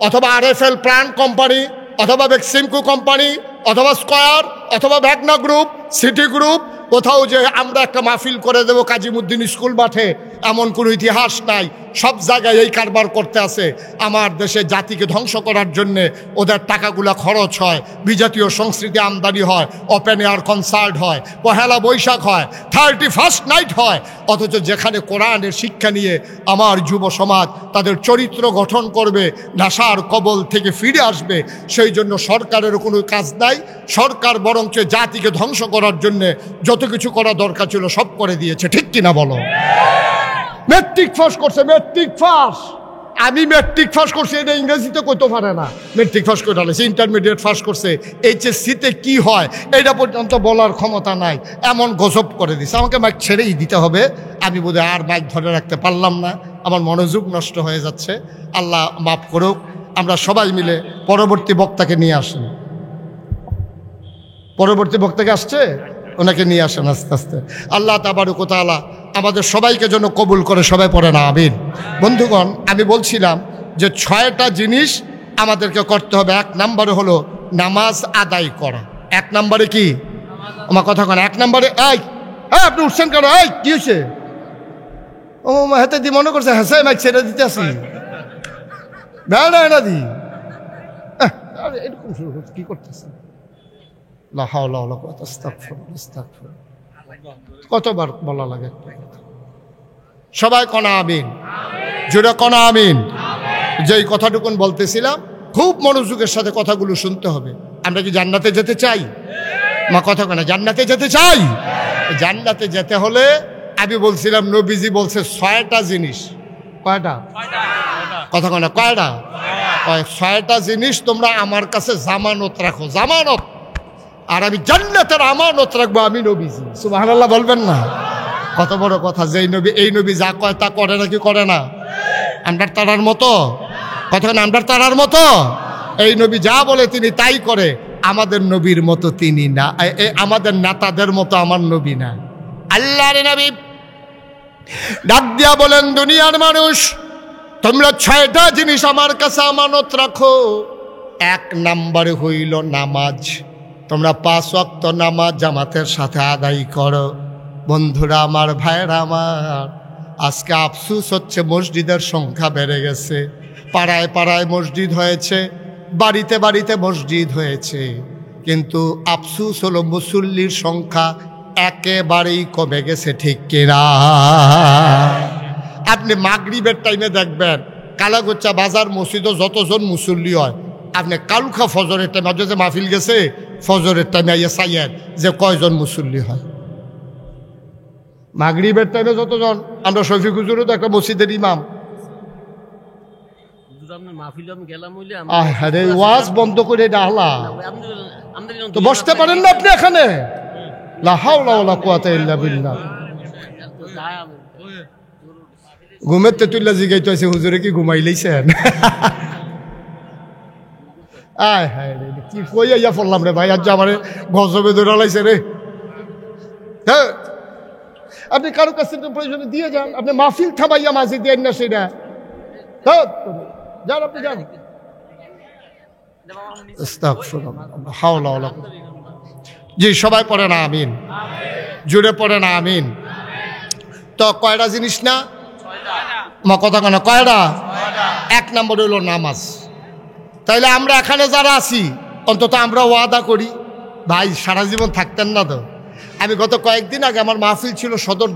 অথবা আরএফএল প্রাণ কোম্পানি অথবা বেক্সিমকো কোম্পানি অথবা স্কয়ার অথবা ভ্যাগনা গ্রুপ, সিটি গ্রুপ, কোথাও যে আমরা একটা মাহফিল করে দেবো কাজীমুদ্দিন স্কুল মাঠে, এমন কোনো ইতিহাস নাই। সব জায়গায় এই কারবার করতে আছে। আমার দেশে জাতিকে ধ্বংস করার জন্যে ওদের টাকাগুলা খরচ হয়, বিজাতীয় সংস্কৃতি আমদানি হয়, ওপেন এয়ার কনসার্ট হয়, পহেলা বৈশাখ হয়, 31st নাইট হয়, অথচ যেখানে কোরআনের শিক্ষা নিয়ে আমার যুব সমাজ তাদের চরিত্র গঠন করবে, নেশার কবল থেকে ফিরে আসবে, সেই জন্য সরকারেরও কোনো কাজ নাই। সরকার বরঞ্চ জাতিকে ধ্বংস করার জন্যে যত কিছু করা দরকার ছিল সব করে দিয়েছে, ঠিক কিনা বলো? মেট্রিক পাস করছে, মেট্রিক পাস, আমি ম্যাট্রিক পাস করছি, এটা ইংরেজিতে কইতে পারে না। ম্যাট্রিক পাস করে ডালেছে, ইন্টারমিডিয়েট পাস করছে, এইচএসসিতে কি হয় এটা পর্যন্ত বলার ক্ষমতা নাই, এমন গজব করে দিছে। আমাকে মাইক ছেড়েই দিতে হবে। আমি বোধহয় আর মাইক ধরে রাখতে পারলাম না, আমার মনোযোগ নষ্ট হয়ে যাচ্ছে। আল্লাহ মাফ করুক। আমরা সবাই মিলে পরবর্তী বক্তাকে নিয়ে আসেন। পরবর্তী বক্তাকে আসছে, ওনাকে নিয়ে আসেন আস্তে আস্তে। আল্লাহ তাবারক ওয়া তাআলা আমাদের সবাইকে যেন কবুল করে, সবাই পড়ে না আমিন। বন্ধুগণ, আমি বলছিলাম যে 6টা জিনিস আমাদেরকে করতে হবে। 1 নম্বরে হলো নামাজ আদায় করা। 1 নম্বরে কি? আমার কথা কেন? 1 নম্বরে আপনি উঠছেন কেন? কি হয়েছে? ও হাতে দি মনে করছে হ্যাঁ মাইক ছেড়ে দিতে আসি, বেড়া দি এরকম শুরু করছে, কি করতেছে? কতবার বলা লাগে? সবাই কনা আমিন, জোরে কনা আমিন। যেই কথাটুকুন বলতেছিলাম, খুব মনোযোগের সাথে কথাগুলো শুনতে হবে। আমরা কি জান্নাতে যেতে চাই? মা কথা কেনা, জান্নাতে যেতে চাই? জান্নাতে যেতে হলে আমি বলছিলাম নবীজি বলছে 6টা জিনিস। কয়টা? কথা কেনা, কয়টা? 6টা জিনিস তোমরা আমার কাছে জামানত রাখো, জামানত। আর আমি জান্নাতের আমানত রাখবো, আমি নবীজি। সুবহানাল্লাহ বলবেন না? কত বড় কথা। যেই নবী, এই নবী যা কয় তা করে নাকি করে না? আমরা তারার মতো? কথা না, আমরা তারার মতো? এই নবী যা বলে তিনি তাই করে। আমাদের নবীর মতো তিনি না, আমাদের নেতাদের মতো আমার নবী না। আল্লাহর নবী ডাক দিয়া বলেন, দুনিয়ার মানুষ তোমরা 6টা জিনিস আমার কাছে আমানত রাখো। 1 নম্বরে হইল নামাজ। তোমরা 5 ওয়াক্ত নামাজ জামাতের সাথে আদায় করো। বন্ধুরা আমার, ভাইয়েরা আমার, আজকে আফসোস হচ্ছে মসজিদের সংখ্যা বেড়ে গেছে। পাড়ায় পাড়ায় মসজিদ হয়েছে, বাড়িতে বাড়িতে মসজিদ হয়েছে, কিন্তু আফসোস হলো মুসল্লির সংখ্যা একেবারেই কমে গেছে, ঠিক কিনা? আপনি মাগরিবের টাইমে দেখবেন কালাগোচ্চা বাজার মসজিদও যতজন মুসল্লি হয়, আপনি কালুখা ফজরের টাইমে যে মাহফিল গেছে, ফজরের টাইমে আইয়া চাইয়েন যে কয়জন মুসল্লি হয়। মাগরিবের টাইমে যতজন, আমরা শফিক হুজুরও তো একটা মসজিদের ইমাম। আরে ওয়াজ বন্ধ করে ডালা তো বসতে পারেন না আপনি এখানে? লা হাওলা ওয়ালা কুওয়াতা ইল্লা বিল্লাহ। ঘুমের তেতুল্লা জিগাইতে আছে, হুজুরে কি ঘুমাইলেইছেন? আয় হায় রে, কি কই আইয়া পড়লাম রে ভাই, আজ আমারে গজবে ধরে লাইছে রে। হ্যাঁ, আপনি কারো কাছে প্রয়োজনে দিয়ে যান, আপনি মাহফিল থামাইয়া মাঝে দেন না সেটা। যান, আপনি যান। জি, সবাই পড়ে না আমিন, জুড়ে পড়ে না আমিন। তো কয়টা জিনিস না? মা কথা কেন, কয়টা? 1 নম্বর হলো নামাজ। তাইলে আমরা এখানে যারা আছি, অন্তত আমরা ওয়াদা করি, ভাই সারা জীবন থাকতেন না তো। আমি গত কয়েকদিন আগে আমার মাহফিল ছিল সদর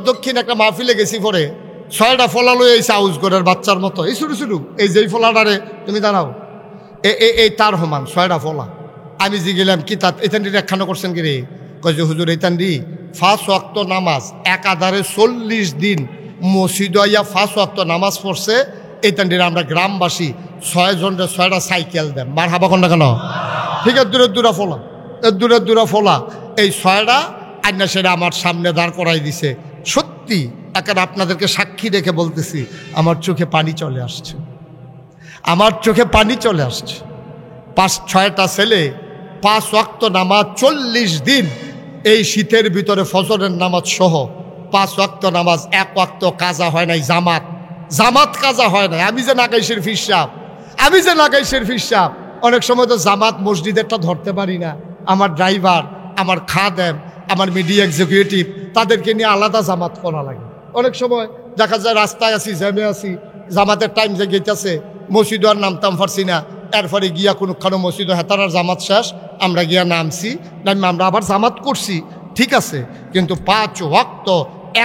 দক্ষিণ একটা মাহফিলে গেছি, পরে 6টা ফলা লই এসে আউজগড়ের বাচ্চার মতো, এই শুরু শুরু, এই যেই ফলাটারে তুমি দাঁড়াও, এই তার সমান 6টা ফলা। আমি যে গেলাম কি তার এতানটি একখানো করছেন কি রে? কয় যে হুজুর এতানটি 5 ওয়াক্ত নামাজ একাধারে 40 দিন মসজিদ আইয়া 5 ওয়াক্ত নামাজ পড়ছে। এতানটির আমরা গ্রামবাসী 6 জনরে 6টা সাইকেল দেন। মার হাবা কন না কেন? ঠিক আছে, দূরে দূরে ফলা এই 6টা আইনা সেটা আমার সামনে দাঁড় করাই দিছে। সত্যি একেবারে আপনাদেরকে সাক্ষী রেখে বলতেছি, আমার চোখে পানি চলে আসছে, আমার চোখে পানি চলে আসছে। 5-6টা ছেলে 5 ওয়াক্ত নামাজ 40 দিন, এই শীতের ভিতরে ফজরের নামাজ সহ 5 ওয়াক্ত নামাজ, 1 ওয়াক্ত কাজা হয় নাই, জামাত কাজা হয় নাই। আমি যে নাগাইশের ফিরসাব, অনেক সময় তো জামাত মসজিদেরটা ধরতে পারি না। আমার ড্রাইভার, আমার খাদেম, আমার মিডিয়া এক্সিকিউটিভ, তাদেরকে নিয়ে আলাদা জামাত করা লাগে। অনেক সময় দেখা যায় রাস্তায় আছি, জ্যামে আছি, জামাতের টাইম যে গেইতেছে, মসজিদ আর নামতাম পারছি না। এরপরে গিয়া কোনোখানো মসজিদ হেতারার জামাত শেষ, আমরা গিয়া নামছি, আমরা আবার জামাত করছি, ঠিক আছে। কিন্তু 5 ওয়াক্ত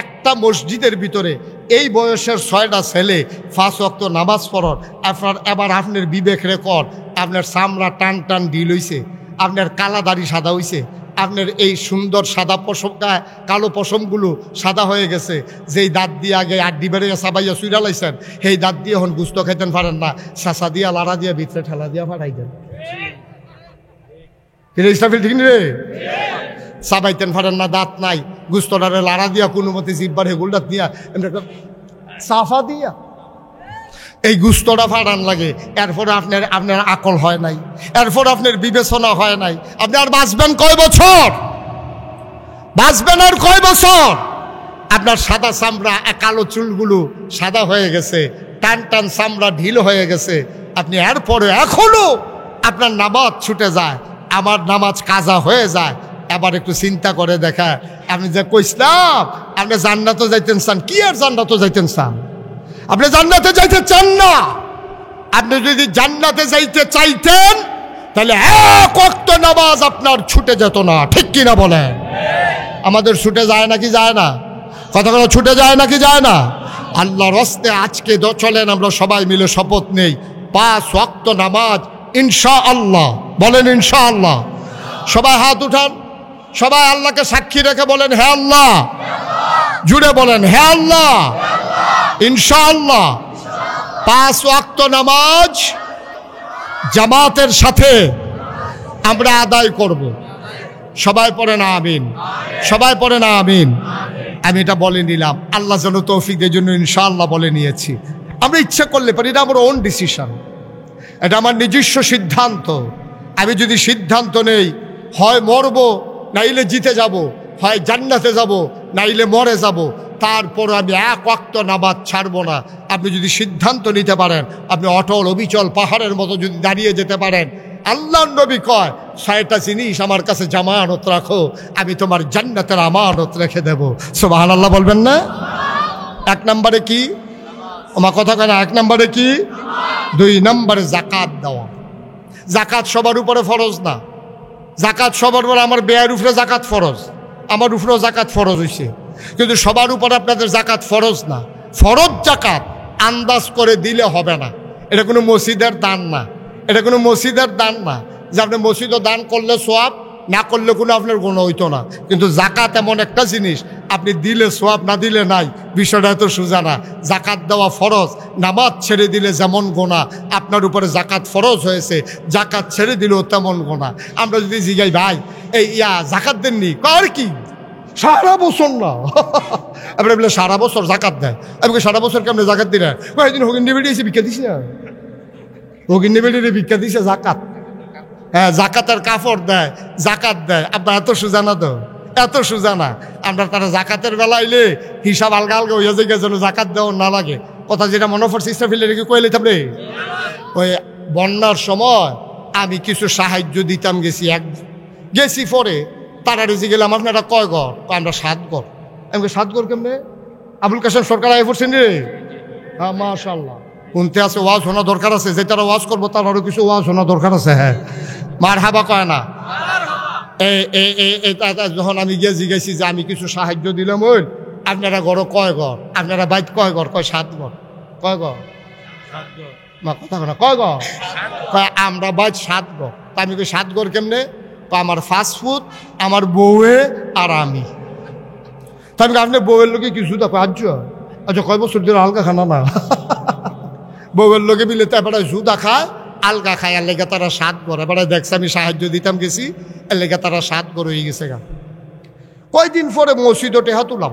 একটা মসজিদের ভিতরে এই বয়সের 6টা ছেলে 5 ওয়াক্ত নামাজ পড়ার, এবার আপনার বিবেক রেকর্ড, আপনার চামড়া টান ঢিল হইছে, আপনার কালা দাড়ি সাদা হইছে, আপনার এই সুন্দর সাদা পশম কালো পশমগুলো সাদা হয়ে গেছে, যেই দাঁত দিয়ে আগে আড্ডি বেড়ে সাবাইয়া চুইরা লাইছেন, সেই দাঁত দিয়ে এখন গুস্ত খাইতেন পারেন না, শাসা দিয়া লাড়া দিয়া ভিতরে ঠেলা দিয়া ফাটাই দেন। ইসরাফিল ঠিক রে? চাবাইতেন পারেন না, দাঁত নাই, গুস্তটারে লাড়া দিয়া কোনো মতে জিব্বার হেগুলটা দিয়া সাফা দিয়া এই গুস্তটা ফাটান লাগে। এরপরে আপনার আকল হয় নাই, এরপর আপনার বিবেচনা হয় নাই। আপনি আর বাঁচবেন কয় বছর? বাঁচবেন আর কয় বছর? আপনার সাদা চামড়া, কালো চুলগুলো সাদা হয়ে গেছে, টান টান চামড়া ঢিল হয়ে গেছে। আপনি এরপরে এখনো আপনার নামাজ ছুটে যায়, আমার নামাজ কাজা হয়ে যায়। এবার একটু চিন্তা করে দেখা, আপনি যে কইছিলাম আপনি জান্নাতে যাইতেন চান, কি আর জান্নাতে যাইতেন চান? আপনি জান্নাতে যাইতে চান না। আপনি যদি জান্নাতে যাইতে চাইতেন তাহলে এক ওয়াক্ত নামাজ আপনার ছুটে যেত না, ঠিক কিনা বলেন? আমাদের ছুটে যায় নাকি যায় না? কথা কথা ছুটে যায় নাকি যায় না? আল্লাহর রাস্তে আজকে চলেন আমরা সবাই মিলে শপথ নেই, 5 ওয়াক্ত নামাজ ইনশাআল্লাহ। বলেন ইনশাআল্লাহ। সবাই হাত উঠান, সবাই আল্লাহকে সাক্ষী রেখে বলেন হে আল্লাহ। জুড়ে বলেন হে আল্লাহ, ইনশাআল্লাহ 5 ওয়াক্ত নামাজ জামাতের সাথে আমরা আদায় করব। সবাই পড়ে না আমিন, সবাই পড়ে না আমিন। আমি এটা বলে নিলাম, আল্লাহ যেন তৌফিক দেওয়ার জন্য ইনশাআল্লাহ বলে নিয়েছি। আমরা ইচ্ছা করলে পারি, এটা আমার ওন ডিসিশন, এটা আমার নিজস্ব সিদ্ধান্ত। আমি যদি সিদ্ধান্ত নেই হয় মরব নাইলে জিতে যাব, হয় জান্নাতে যাব নাইলে মরে যাব, তারপর আমি এক ওয়াক্ত নামাজ ছাড়বো না। আপনি যদি সিদ্ধান্ত নিতে পারেন, আপনি অটল অবিচল পাহাড়ের মতো যদি দাঁড়িয়ে যেতে পারেন, আল্লাহর নবী কয় 6টা জিনিস আমার কাছে জামানত রাখো, আমি তোমার জান্নাতের আমানত রেখে দেব। সুবহানাল্লাহ বলবেন না? 1 নম্বরে কি? আমার কথা কেন? 1 নম্বরে কি? 2 নম্বরে জাকাত দেওয়া। জাকাত সবার উপরে ফরজ না। জাকাত সবার উপরে, আমার বেয়ার উপরে জাকাত ফরজ, আমার উপরেও জাকাত ফরজ হয়েছে, কিন্তু সবার উপরে আপনাদের জাকাত ফরজ না। ফরজ জাকাত আন্দাজ করে দিলে হবে না। এটা কোনো মসজিদের দান না, এটা কোনো মসজিদের দান না যে আপনি মসজিদও দান করলে সোয়াব, না করলে কোনো আপনার গুণ হইতো না। কিন্তু জাকাত এমন একটা জিনিস, আপনি দিলে সোয়াব, না দিলে নাই। বিষয়টা এত সোজা না। জাকাত দেওয়া ফরজ, নামাজ ছেড়ে দিলে যেমন গোনা, আপনার উপরে জাকাত ফরজ হয়েছে, জাকাত ছেড়ে দিলেও তেমন গোনা। আমরা যদি জিগাই ভাই এই জাকাত দেননি, কার কি সারা বছর না আপনি বলে সারা বছর জাকাত দেয়, আমি সারা বছর কেমন জাকাত দিলে? কয়েকদিন হগিন বেড়ে এসে ভিক্ষা দিস না, হগিন বেড়ে ভিক্ষা দিছে জাকাত। হ্যাঁ, জাকাতের কাপড় দেয়, জাকাত দেয়। আপনার এত সোজা না তো, এত সোজা না। আমরা তারা জাকাতের বেলা আইলে হিসাব আলগা আলগা হইয়া যায়, যেন জাকাত দেওয়া না লাগে। কথা যেটা মনে পড়ছে ইসরাফিলের রেখে কইলে থাকলে, ওই বন্যার সময় আমি কিছু সাহায্য দিতাম, গেছি পরে তারা রেজি গেলাম, আপনারা কয় ঘর? আমরা 7 ঘর। আমি 7 ঘর কেমনে? আবুল কাসেম সরকার আয় পড়ছেন রে। হ্যাঁ মাশাআল্লাহ, শুনতে আছে, ওয়াজ শোনা দরকার আছে। যে তারা ওয়াজ করবো তার আরো কিছু ওয়াজ শোনা দরকার আছে। হ্যাঁ, মারহাবা কয় না? যখন আমি গিয়ে জিজ্ঞাসি যে আমি কিছু সাহায্য দিলাম, ওই আপনারা ঘর কয় ঘর? আপনারা বাইক কয় ঘর? কয় 7 ঘর। কয় ঘর? মা কথা না, কয় ঘর? কয় আমরা বাইক 7 ঘর। তা আমি কই 7 ঘর কেমনে? আমার ফাস্টফুড, আমার বউয়ে আর আমি। তাই আপনি বউয়ের লোকে কিছু দেখো আচ্ছা আচ্ছা কয় বছর ধরে আলগা খানা না বউয়ের লোকে মিলে তো এবারে জুদা খায়, আলগা খায়, এর লেগে তারা 7 ঘর। এবারে দেখছে আমি সাহায্য দিতাম গেছি, এর লেগে তারা 7 ঘর হয়ে গেছে গা। কয়দিন পরে মসজিদও টেহা তুলাম,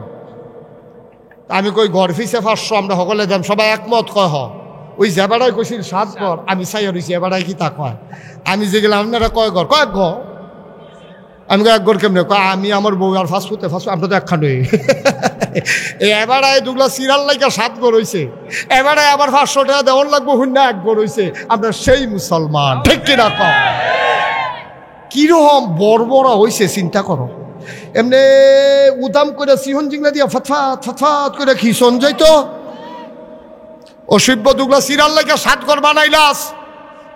আমি কই ঘর ফিসে 500 আমরা সকলে দাম, সবাই একমত কয় হ। ওই যে এবারাই কইছিল 7 ঘর, আমি চাই রয়েছি এবারাই কি তা কয়। আমি যে গেলাম আপনারা কয় ঘর? কয়েক ঘর। আমি 1 ঘর কেমনে? কয় আমি আমার বউ আর ফাস্টফুডে আমরা তো একখান এবারে দুগুলা সিরিয়াল লাইকা 7 ঘর হয়েছে। এবারে আবার 500 টাকা দেওয়ার লাগবো, হুন্না 1 ঘর হয়েছে। আমরা সেই মুসলমান, ঠিক কিনা? কিরকম বর্বরা হয়েছে চিন্তা করো। এমনি উদাম করে সিহন জিংলা দিয়া ফতফাত ফতফাত করে খিসন যাইতো। অসভ্য দুগুলা সিরিয়াল লাইকা 7 ঘর বানাইলাস,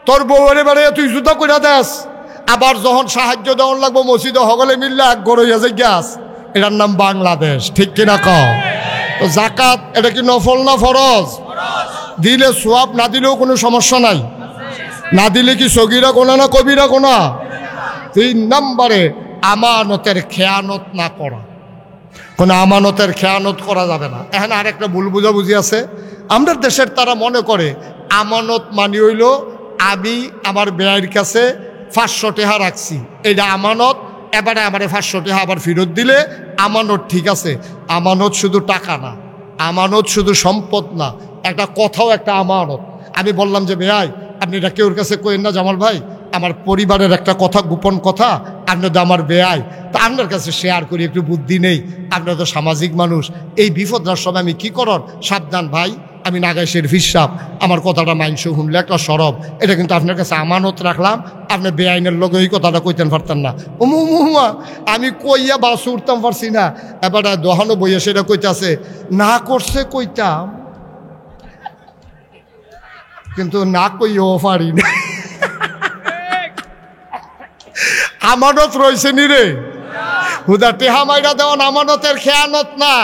তোর বউরে বাড়ে তুই জুতা করে দেস। আবার যখন সাহায্য দেওয়ার লাগবো মসজিদে সকলে মিললে 1 ঘর হইয়া যায় গ্যাস। এটার নাম বাংলাদেশ, ঠিক কিনা কও? তো জাকাত এটা কি নফল না ফরজ? দিলে সোয়াব, না দিলেও কোনো সমস্যা নাই। না দিলে কি সগীরা গোনা না কবিরা গোনা? 3 নম্বরে আমানতের খেয়ানত না করা। কোনো আমানতের খেয়ানত করা যাবে না। এখন আরেকটা ভুল বুঝাবুঝি আছে, আমাদের দেশের তারা মনে করে আমানত মানি হইল আমি আমার ব্যয়ের কাছে 500 টাকা রাখছি, এটা আমানত, এবারে আমারে 500 টাকা আবার ফেরত দিলে আমানত ঠিক আছে। আমানত শুধু টাকা না, আমানত শুধু সম্পদ না, একটা কথাও একটা আমানত। আমি বললাম যে ভাই আপনি এটা কেউর কাছে কইেন না জামাল ভাই, আমার পরিবারের একটা কথা, গোপন কথা, আপনি তো আমার বেয়াই, তা আপনার কাছে শেয়ার করি, একটু বুদ্ধি নেই, আপনারা তো সামাজিক মানুষ, এই বিপদটার সময় আমি কি করর, সাবধান ভাই, আমি নাগাইশের ফিসাব, আমার কথাটা মাইনস শুনলে একটা সরব, এটা কিন্তু আপনার কাছে আমানত রাখলাম, আপনি বেআইনের লোক এই কথাটা কইতেন পারতেন না। মুহুয়া আমি কইয়া বাস উঠতাম পারছি না, এবার দহানো বইয়া সেটা কইতাছে না করছে কইতাম, কিন্তু না কইও পারি না। আমানত রয়েছে নি রে, হুদা টেহা মাইরা দেওয়ান আমানতের খেয়ানত না।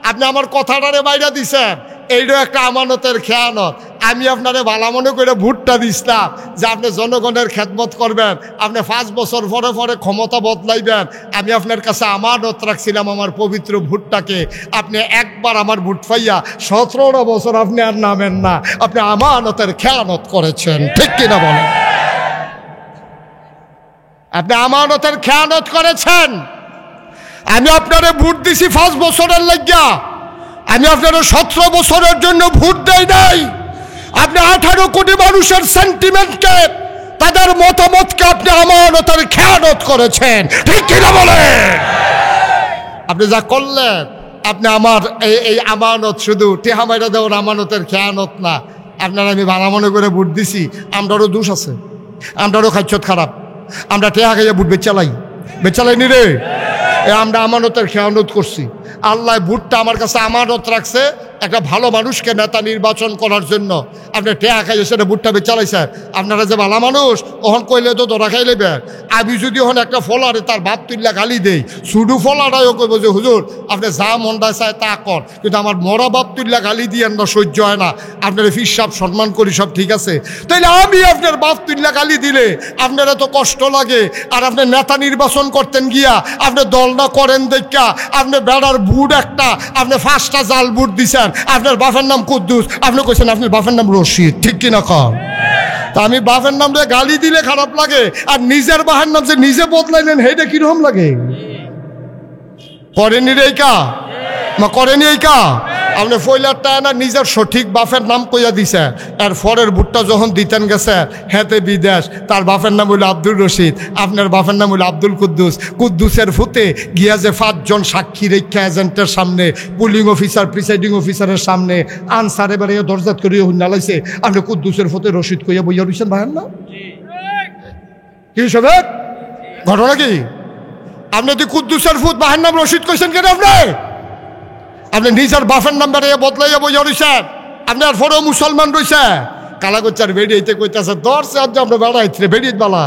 আপনি আমার কথাটারে বাইরা দিছেন, এইটাও একটা আমানতের খেয়ানত। আমি আপনারে ভালো মনে করে ভোটটা দিছিলাম যে আপনি জনগণের খেদমত করবেন, আপনি 5 বছর পরে পরে ক্ষমতা বদলাইবেন। আমি আপনার কাছে আমানত রাখছিলাম আমার পবিত্র ভোটটাকে, আপনি একবার আমার ভোট পাইয়া 17টা বছর আপনি আর নামেন না, আপনি আমানতের খেয়ানত করেছেন, ঠিক কিনা বলেন? আপনি আমানতের খেয়ানত করেছেন। আমি আপনারে ভোট দিছি 5 বছরের লাগিয়া, আমি আপনারা 17 বছরের জন্য ভোট দেই নাই। আপনি 18 কোটি মানুষের সেন্টিমেন্টকে, তাদের মতামতকে আপনি আমানতের খেয়ানত করেছেন, ঠিক কিনা বলেন? আপনি যা করলেন, আপনি আমার এই আমানত শুধু টেহা মাইরা দেওয়ার আমানতের খেয়ানত না। আপনারা আমি ভালো মনে করে ভোট দিছি, আমরারও দোষ আছে, আমরারও খাচ্ছত খারাপ, আমরা টেহা খাইয়া ভোট বেচালাই নি রে, আমরা আমানতের খেয়ানত করছি। আল্লাহ ভোটটা আমার কাছে আমানত রাখছে একটা ভালো মানুষকে নেতা নির্বাচন করার জন্য। আপনি টেহা খাইয়ে সেটা ভোটটা বেচালাইছেন। আপনারা যে ভালো মানুষ, ওহন কইলে তো ধরা খাই লেবে। আমি যদি ওখান একটা ফলারে তার বাপ তুল্লা গালি দেই, শুধু ফলারাও কইব যে হুজুর আপনি যা মনটা চায় তা কর, কিন্তু আমার মরা বাপ তুল্লা গালি দিয়েন না, সহ্য হয় না। আপনার ফিরসাব সম্মান করি, সব ঠিক আছে, তাইলে আমি আপনার বাপ তুল্লা গালি দিলে আপনারা তো কষ্ট লাগে। আর আপনি নেতা নির্বাচন করতেন গিয়া আপনি দল না করেন দেখা আপনি বেড়ার বুট একটা, আপনি 5টা জাল বুট দিছেন। আপনার বাপের নাম কুদ্দুস, আপনি কইছেন আপনার বাপের নাম রশিদ, ঠিক কিনা কম? তা আমি বাপের নাম গালি দিলে খারাপ লাগে, আর নিজের বাপের নাম যে নিজে বদলাইলেন সেইটা কিরকম লাগে? করেনি রে কা মা, করেনি এই কা? আপনি ফয়লারটা না নিজের সঠিক বাপের নাম কইয়া দিছে, আর পরের ভুট্টা যখন দিতেন গেছে হেতে বিদেশ, তার বাপের নাম হইল আব্দুল রশিদ, আপনার বাপের নাম হইল আব্দুল কুদ্দুস। কুদ্দুসের ফুতে গিয়া যে 5 জন সাক্ষী রেখা এজেন্টের সামনে, পুলিং অফিসার, প্রিসাইডিং অফিসারের সামনে আনসার এবারে দরজাত করিয়া হুন্ডালাইছে, আপনি কুদ্দুসের ফুতে রশিদ কইয়া বইয়া রইছেন ভাইয়ের না? কি সবে ঘটনা কি? আপনি যদি কুদ্দুসের ফুত বাহের নাম রশিদ কইছেন কেন? আপনি নিজের বাপের নাম্বারে বদলাইয়া বইয়া রইছেন, আপনি আর পরেও মুসলমান রইছে। কালাগোচ্চার বেরিয়েতে কইতেছে দর্শে আজ আমরা বেড়াইছে বেরিয়ে বালা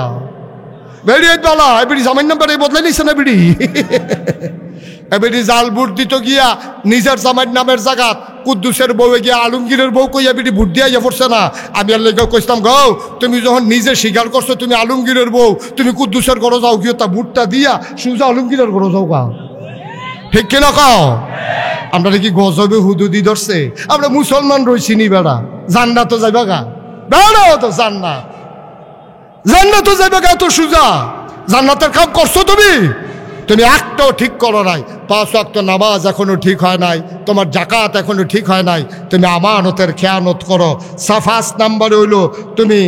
এবারে জামাইন নাম্বারে বদলাই নিছে না বিড়ি। এবারে জাল ভোট দিত গিয়া নিজের জামাইন নামের জায়গাত কুদ্দুসের বউ গিয়া আলমগীরের বউ কইয়া বিড়ি ভোট দিয়া পড়ছে না। আমি আর লেগে কইতাম গো, তুমি যখন নিজে স্বীকার করছো তুমি আলমগীরের বউ, তুমি কুদ্দুসের ঘরে যাও গিয়ে তা ভোটটা দিয়া সুজা আলমগীরের ঘরে যাও গা, ঠিক কিনা কও? আমরা কি গজবে হুদুদি ধরছে? আমরা মুসলমান রইছি নি বেড়া, জান্নাত তো যাইবা গা, বেড়াও তো জান্নাত তো যাইবা গা, এত সুজা জান্নাতের কাম করছো তুমি? তুমি একটাও ঠিক করো নাই, 5 ওয়াক্ত নামাজ এখনো ঠিক হয় নাই, তোমার জাকাত এখনো ঠিক হয় নাই, তুমি আমানতের খেয়ানত করো। 5 নাম্বারে হইল তুমি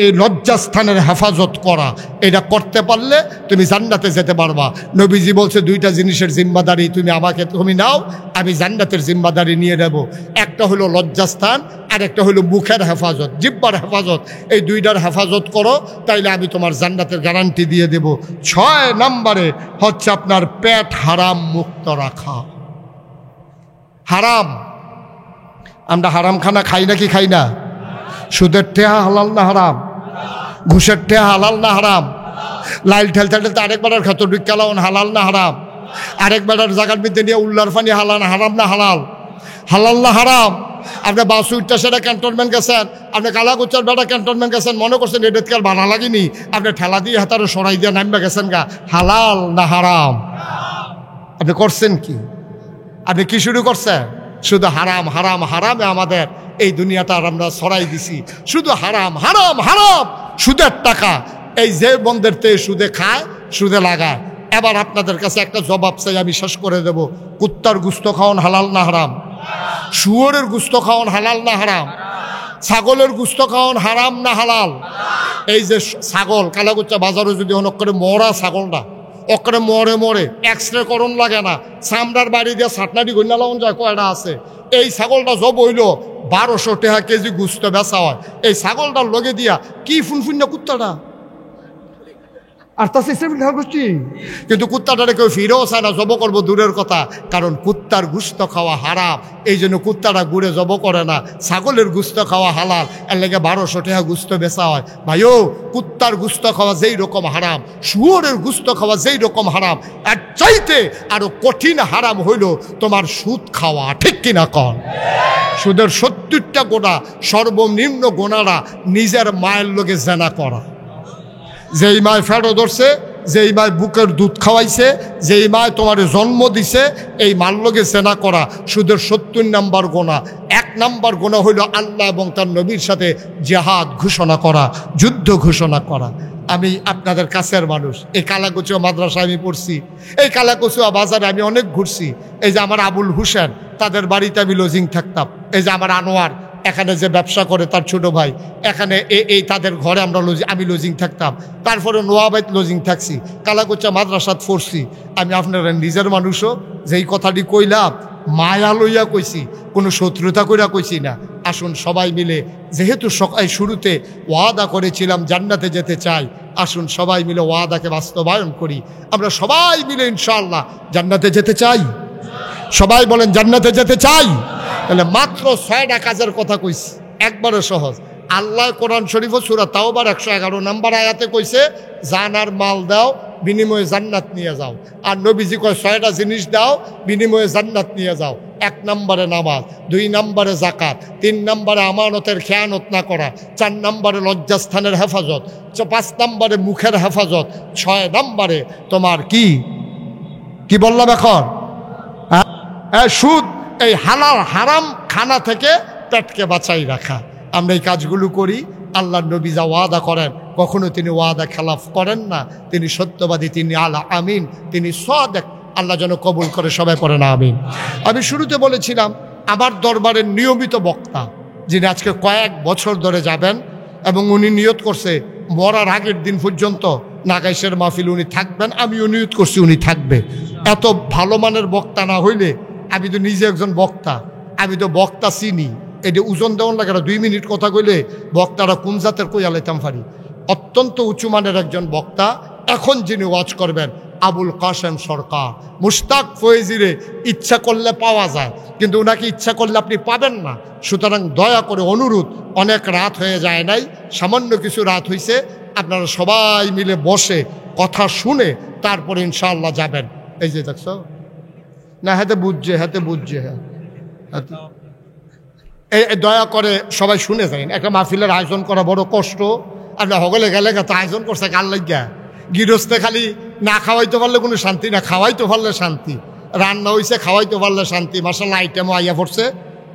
এই লজ্জাস্থানের হেফাজত করা, এটা করতে পারলে তুমি জান্নাতে যেতে পারবা। নবীজি বলছে 2টা জিনিসের জিম্মাদারি তুমি নাও, আমি জান্নাতের জিম্মাদারি নিয়ে নেব। একটা হলো লজ্জাস্থান, আর একটা হলো মুখের হেফাজত, জিহ্বার হেফাজত। এই 2টার হেফাজত করো, তাইলে আমি তোমার জান্নাতের গ্যারান্টি দিয়ে দেব। 6 নাম্বারে হচ্ছে আপনার পেট হারাম মুক্ত রাখা। হারাম, আমরা হারাম খানা খাই নাকি খাই না? সুদের টেহা হালাল না হারাম? ঘুষের টেহা হালাল না হারাম? লাইল ঠেলতে ঠেলতে আরেকবার খাতো বিকালাউন হালাল না হারাম? আরেকবার জায়গার মধ্যে নিয়ে উল্লার ফানি হালাল হারাম না হালাল? হালাল না হারাম? আপনি বাসু উঠতে সেটা ক্যান্টনমেন্ট গেছেন, আপনি কালাকুচার বেটা ক্যান্টনমেন্ট গেছেন, মনে করছেন এডেতকার বানা লাগেনি, আপনি ঠেলা দিয়ে হাতারে সরাই দিয়ে নামবে গেছেন গা। হালাল না হারাম? আপনি করছেন কি? আপনি কি শুরু করছেন? শুধু হারাম হারাম হারামে আমাদের এই দুনিয়াটা আমরা ছড়াই দিছি। শুধু হারাম হারাম হারাম, সুদের টাকা। এই যে বন্ধের তে সুদে খায়, সুদে লাগায়। এবার আপনাদের কাছে একটা জবাব চাই, আমি শেষ করে দেব। কুত্তার গুস্ত খাওয়ান হালাল না হারাম? শুয়োরের গুস্ত খাওয়ান হালাল না হারাম? ছাগলের গুস্ত খাওয়ান হারাম না হালাল? এই যে ছাগল, কালাকুচ্চা বাজারে যদি অনেক করে মরা ছাগলটা অকরে মরে মরে এক্সরে করণ লাগে না, চামড়ার বাড়ি দিয়ে ছাটনাটি গন্যা লাউন যায় কয়টা আছে। এই ছাগলটা জব হইল 1200 টাকা কেজি গুস্ত বেচা হয়। এই ছাগলটার লগে দিয়া কি ফুনফুন্না কুত্তাটা আর তা গোষ্ঠী, কিন্তু কুত্তাটারে কেউ ফিরেও চায় না, জব করবো দূরের কথা, কারণ কুত্তার গুস্ত খাওয়া হারাম। এই জন্য কুত্তাটা ঘুরে জব করে না। ছাগলের গুস্ত খাওয়া হালাল, এর লেগে 1200 টাকা গুস্ত বেচা হয়। ভাইও, কুত্তার গুস্ত খাওয়া যেই রকম হারাম, শুয়োরের গুস্ত খাওয়া যেই রকম হারাম, আর চাইতে আরো কঠিন হারাম হইল তোমার সুদ খাওয়া। ঠিক কিনা কন? সুদের 70টা গোনা, সর্বনিম্ন গোনারা নিজের মায়ের লোকে জেনা করা। যেই মায় ফেরো ধরছে, যেই মায় বুকের দুধ খাওয়াইছে, যেই মায় তোমার জন্ম দিছে, এই মাল্যকে সেনা করা সুদের 70 নম্বর গোনা। 1 নম্বর গোনা হইল আল্লাহ এবং তার নবীর সাথে জিহাদ ঘোষণা করা, যুদ্ধ ঘোষণা করা। আমি আপনাদের কাছের মানুষ, এই কালাকুচুয়া মাদ্রাসায় আমি পড়ছি, এই কালাকুচুয়া বাজারে আমি অনেক ঘুরছি। এই যে আমার আবুল হুসেন, তাদের বাড়িতে আমি লজিং থাকতাম। এই যে আমার আনোয়ার এখানে যে ব্যবসা করে, তার ছোট ভাই, এখানে এই তাদের ঘরে আমি লজিং থাকতাম। তারপরে নোয়াবাইত লজিং থাকছি, কালাকুচা মাদ্রাসাত পড়ছি। আমি আপনারা নিজের মানুষও যেই কথাটি কইলাম মায়া লইয়া কইছি, কোনো শত্রুতা কইরা কইছি না। আসুন সবাই মিলে, যেহেতু শুরুতে ওয়াদা করেছিলাম জান্নাতে যেতে চাই, আসুন সবাই মিলে ওয়াদাকে বাস্তবায়ন করি। আমরা সবাই মিলে ইনশাআল্লাহ জান্নাতে যেতে চাই। সবাই বলেন জান্নাতে যেতে চাই। তাহলে মাত্র 6টা কাজের কথা কইছি, একবারে সহজ। আল্লাহ কোরআন শরীফ সূরা তাওবার 111 নম্বর আয়াতে কইছে, জান আর মাল দাও, বিনিময়ে জান্নাত নিয়ে যাও। আর নবীজি কয় 6টা জিনিস দাও, বিনিময়ে জান্নাত নিয়ে যাও। 1 নম্বরে নামাজ, 2 নম্বরে যাকাত, 3 নম্বরে আমানতের খেয়ানত না করা, 4 নম্বরে লজ্জাস্থানের হেফাজত, 5 নম্বরে মুখের হেফাজত, 6 নম্বরে তোমার কি বললাম এখন? সুদ। এই হালাল হারাম খানা থেকে পেটকে বাঁচাই রাখা। আমরা এই কাজগুলো করি। আল্লাহর নবী যা ওয়াদা করেন, কখনো তিনি ওয়াদা খেলাফ করেন না। তিনি সত্যবাদী, তিনি আলা আমিন, তিনি সাদেক। আল্লাহ যেন কবুল করে, সবাই পড়েন আমিন। আমি শুরুতে বলেছিলাম আমার দরবারের নিয়মিত বক্তা, যিনি আজকে কয়েক বছর ধরে যাবেন, এবং উনি নিয়ত করছে মরার আগের দিন পর্যন্ত নাগাইশের মাহফিল উনি থাকবেন। আমিও নিয়ত করছি উনি থাকবে। এত ভালো মানের বক্তা না হইলে, আমি তো নিজে একজন বক্তা, আমি তো বক্তা চিনি। এটা ওজন দেওয়ান লাগে না, 2 মিনিট কথা কইলে বক্তারা কোন জাতের কইয়া লাইতাম পারি। অত্যন্ত উঁচু মানের একজন বক্তা। এখন যিনি ওয়াজ করবেন আবুল কাশেম সরকার। মুশতাক ফয়েজিরে ইচ্ছা করলে পাওয়া যায়, কিন্তু ওনাকে ইচ্ছা করলে আপনি পাবেন না। সুতরাং দয়া করে অনুরোধ, অনেক রাত হয়ে যায় নাই, সামান্য কিছু রাত হয়েছে, আপনারা সবাই মিলে বসে কথা শুনে তারপরে ইনশাআল্লাহ যাবেন। এই যে দেখছো না, হাতে বুঝছে হ্যাঁ, এই দয়া করে সবাই শুনে যান। একটা মাহফিলের আয়োজন করা বড় কষ্ট। আপনি হগলে গেলে তো আয়োজন করছে কার লাগিয়া? গৃহস্থে খালি না খাওয়াইতে পারলে কোনো শান্তি না, খাওয়াইতে পারলে শান্তি। রান্না হয়েছে, খাওয়াইতে পারলে শান্তি। মাশাআল্লাহ আইটেমও আইয়া পড়ছে।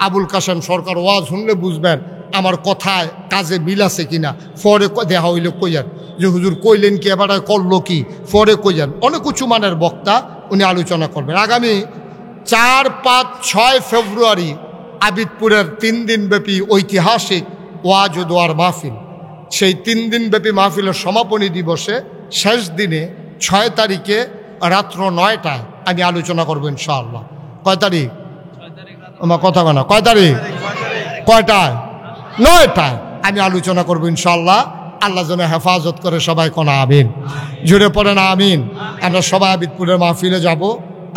আবুল কাশেম সরকার ওয়াজ শুনলে বুঝবেন আমার কথায় কাজে মিল আছে কিনা। পরে দেখা হইলে কইয়ান যে হুজুর কইলেন কি, এবার করলো কি, পরে কইয়ান। অনেক উঁচু মানের বক্তা, উনি আলোচনা করবেন। আগামী 4, 5, 6 ফেব্রুয়ারি আবিদপুরের 3 দিনব্যাপী ঐতিহাসিক ওয়াজ ও দোয়ার মাহফিল। সেই 3 দিনব্যাপী মাহফিলের সমাপনী দিবসে শেষ দিনে 6 তারিখে রাত্র 9টায় আমি আলোচনা করবো ইনশাআল্লাহ। কয় তারিখ? আমার কথা বলা, কয় তারিখ? কয়টায়? 9টায় আমি আলোচনা করবো ইনশাআল্লাহ। আল্লাহ যেন হেফাজত করে, সবাই কোন আমিন, জুড়ে পড়েন আমিন। আমরা সবাই আবিদপুরের মাহফিলে যাব।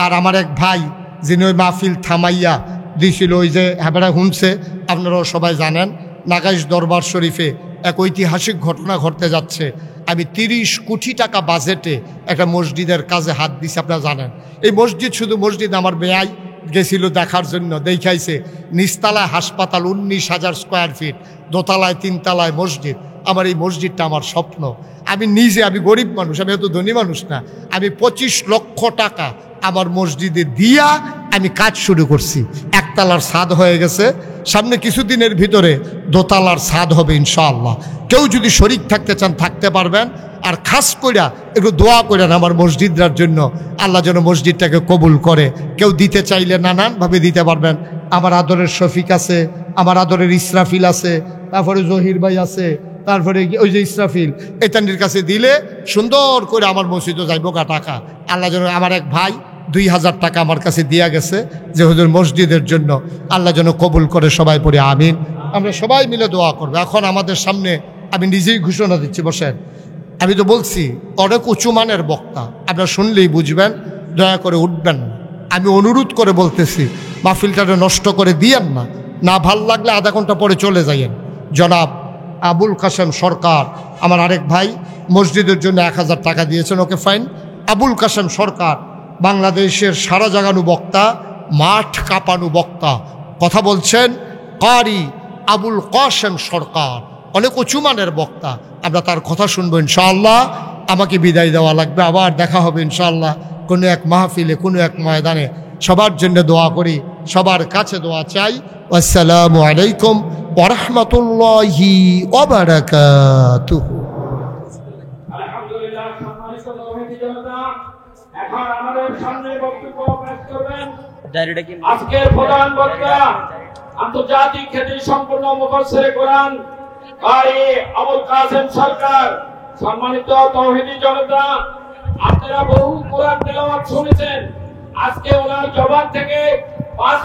আর আমার এক ভাই যিনি ওই মাহফিল থামাইয়া দিয়েছিল, ওই যে হ্যাঁ শুনছে, আপনারাও সবাই জানেন, নাগাইশ দরবার শরীফে এক ঐতিহাসিক ঘটনা ঘটতে যাচ্ছে। আমি 30 কোটি টাকা বাজেটে একটা মসজিদের কাজে হাত দিছি, আপনারা জানেন। এই মসজিদ শুধু মসজিদ, আমার বেয়াই গেছিল দেখার জন্য, দেখাইছে নিচতলায় হাসপাতাল 19,000 স্কোয়ার ফিট, দোতলায় 3 তলায় মসজিদ। আমার এই মসজিদটা আমার স্বপ্ন। আমি নিজে, আমি গরিব মানুষ, আমি এত ধনী মানুষ না, আমি 25 লক্ষ টাকা আমার মসজিদে দিয়া আমি কাজ শুরু করছি। একতলার ছাদ হয়ে গেছে, সামনে কিছুদিনের ভিতরে দোতলার ছাদ হবে ইনশাআল্লাহ। কেউ যদি শরীক থাকতে চান থাকতে পারবেন। আর খাস কইরা একটু দোয়া করেন আমার মসজিদটার জন্য, আল্লাহ যেন মসজিদটাকে কবুল করে। কেউ দিতে চাইলে নানানভাবে দিতে পারবেন। আমার আদরের শফিক আছে, আমার আদরের ইসরাফিল আছে, তারপরে জহির ভাই আছে, তারপরে ওই যে ইসরাফিল, এতানির কাছে দিলে সুন্দর করে আমার মসজিদও যাইব গা টাকা। আল্লাহ যেন, আমার এক ভাই 2,000 টাকা আমার কাছে দিয়া গেছে যে হুজুর মসজিদের জন্য, আল্লাহ যেন কবুল করে। সবাই পড়ে আমিন। আমরা সবাই মিলে দোয়া করবো। এখন আমাদের সামনে আমি নিজেই ঘোষণা দিচ্ছি, বসেন। আমি তো বলছি অনেক উঁচু মানের বক্তা, আপনারা শুনলেই বুঝবেন, দয়া করে উঠবেন না। আমি অনুরোধ করে বলতেছি, মাহফিলটাকে নষ্ট করে দিয়েন না, না ভাল লাগলে আধা ঘন্টা পরে চলে যাইয়েন। জনাব আবুল কাসেম সরকার, আমার আরেক ভাই, মসজিদের জন্য 1,000 টাকা দিয়েছেন, ওকে ফাইন। আবুল কাসেম সরকার বাংলাদেশের সারা জাগানু বক্তা, মাঠ কাঁপানু বক্তা, কথা বলছেন কারি আবুল কাসেম সরকার, অনেক উঁচু মানের বক্তা। আমরা তার কথা শুনবো ইনশাআল্লাহ। আমাকে বিদায় দেওয়া লাগবে, আবার দেখা হবে ইনশাআল্লাহ কোনো এক মাহফিলে, কোনো এক ময়দানে। সবার জন্য দোয়া করি, সবার কাছে দোয়া চাই। আসসালামু আলাইকুম ওয়া রাহমাতুল্লাহি ওয়া বারাকাতুহু। আলহামদুলিল্লাহ, সম্মানিত মুমিন জনতা, এখন আমাদের সামনে বক্তব্য পেশ করবেন আজকের প্রধান বক্তা, আন্তর্জাতিক খ্যাতি সম্পন্ন মুফাসসিরে কোরআন কারি আবুল কাসেম সরকার। সম্মানিত তাওহীদি জনতা, আপনারা বহু কোরআন তেলাওয়াত শুনেছেন, আজকে ওনার জবান থেকে 5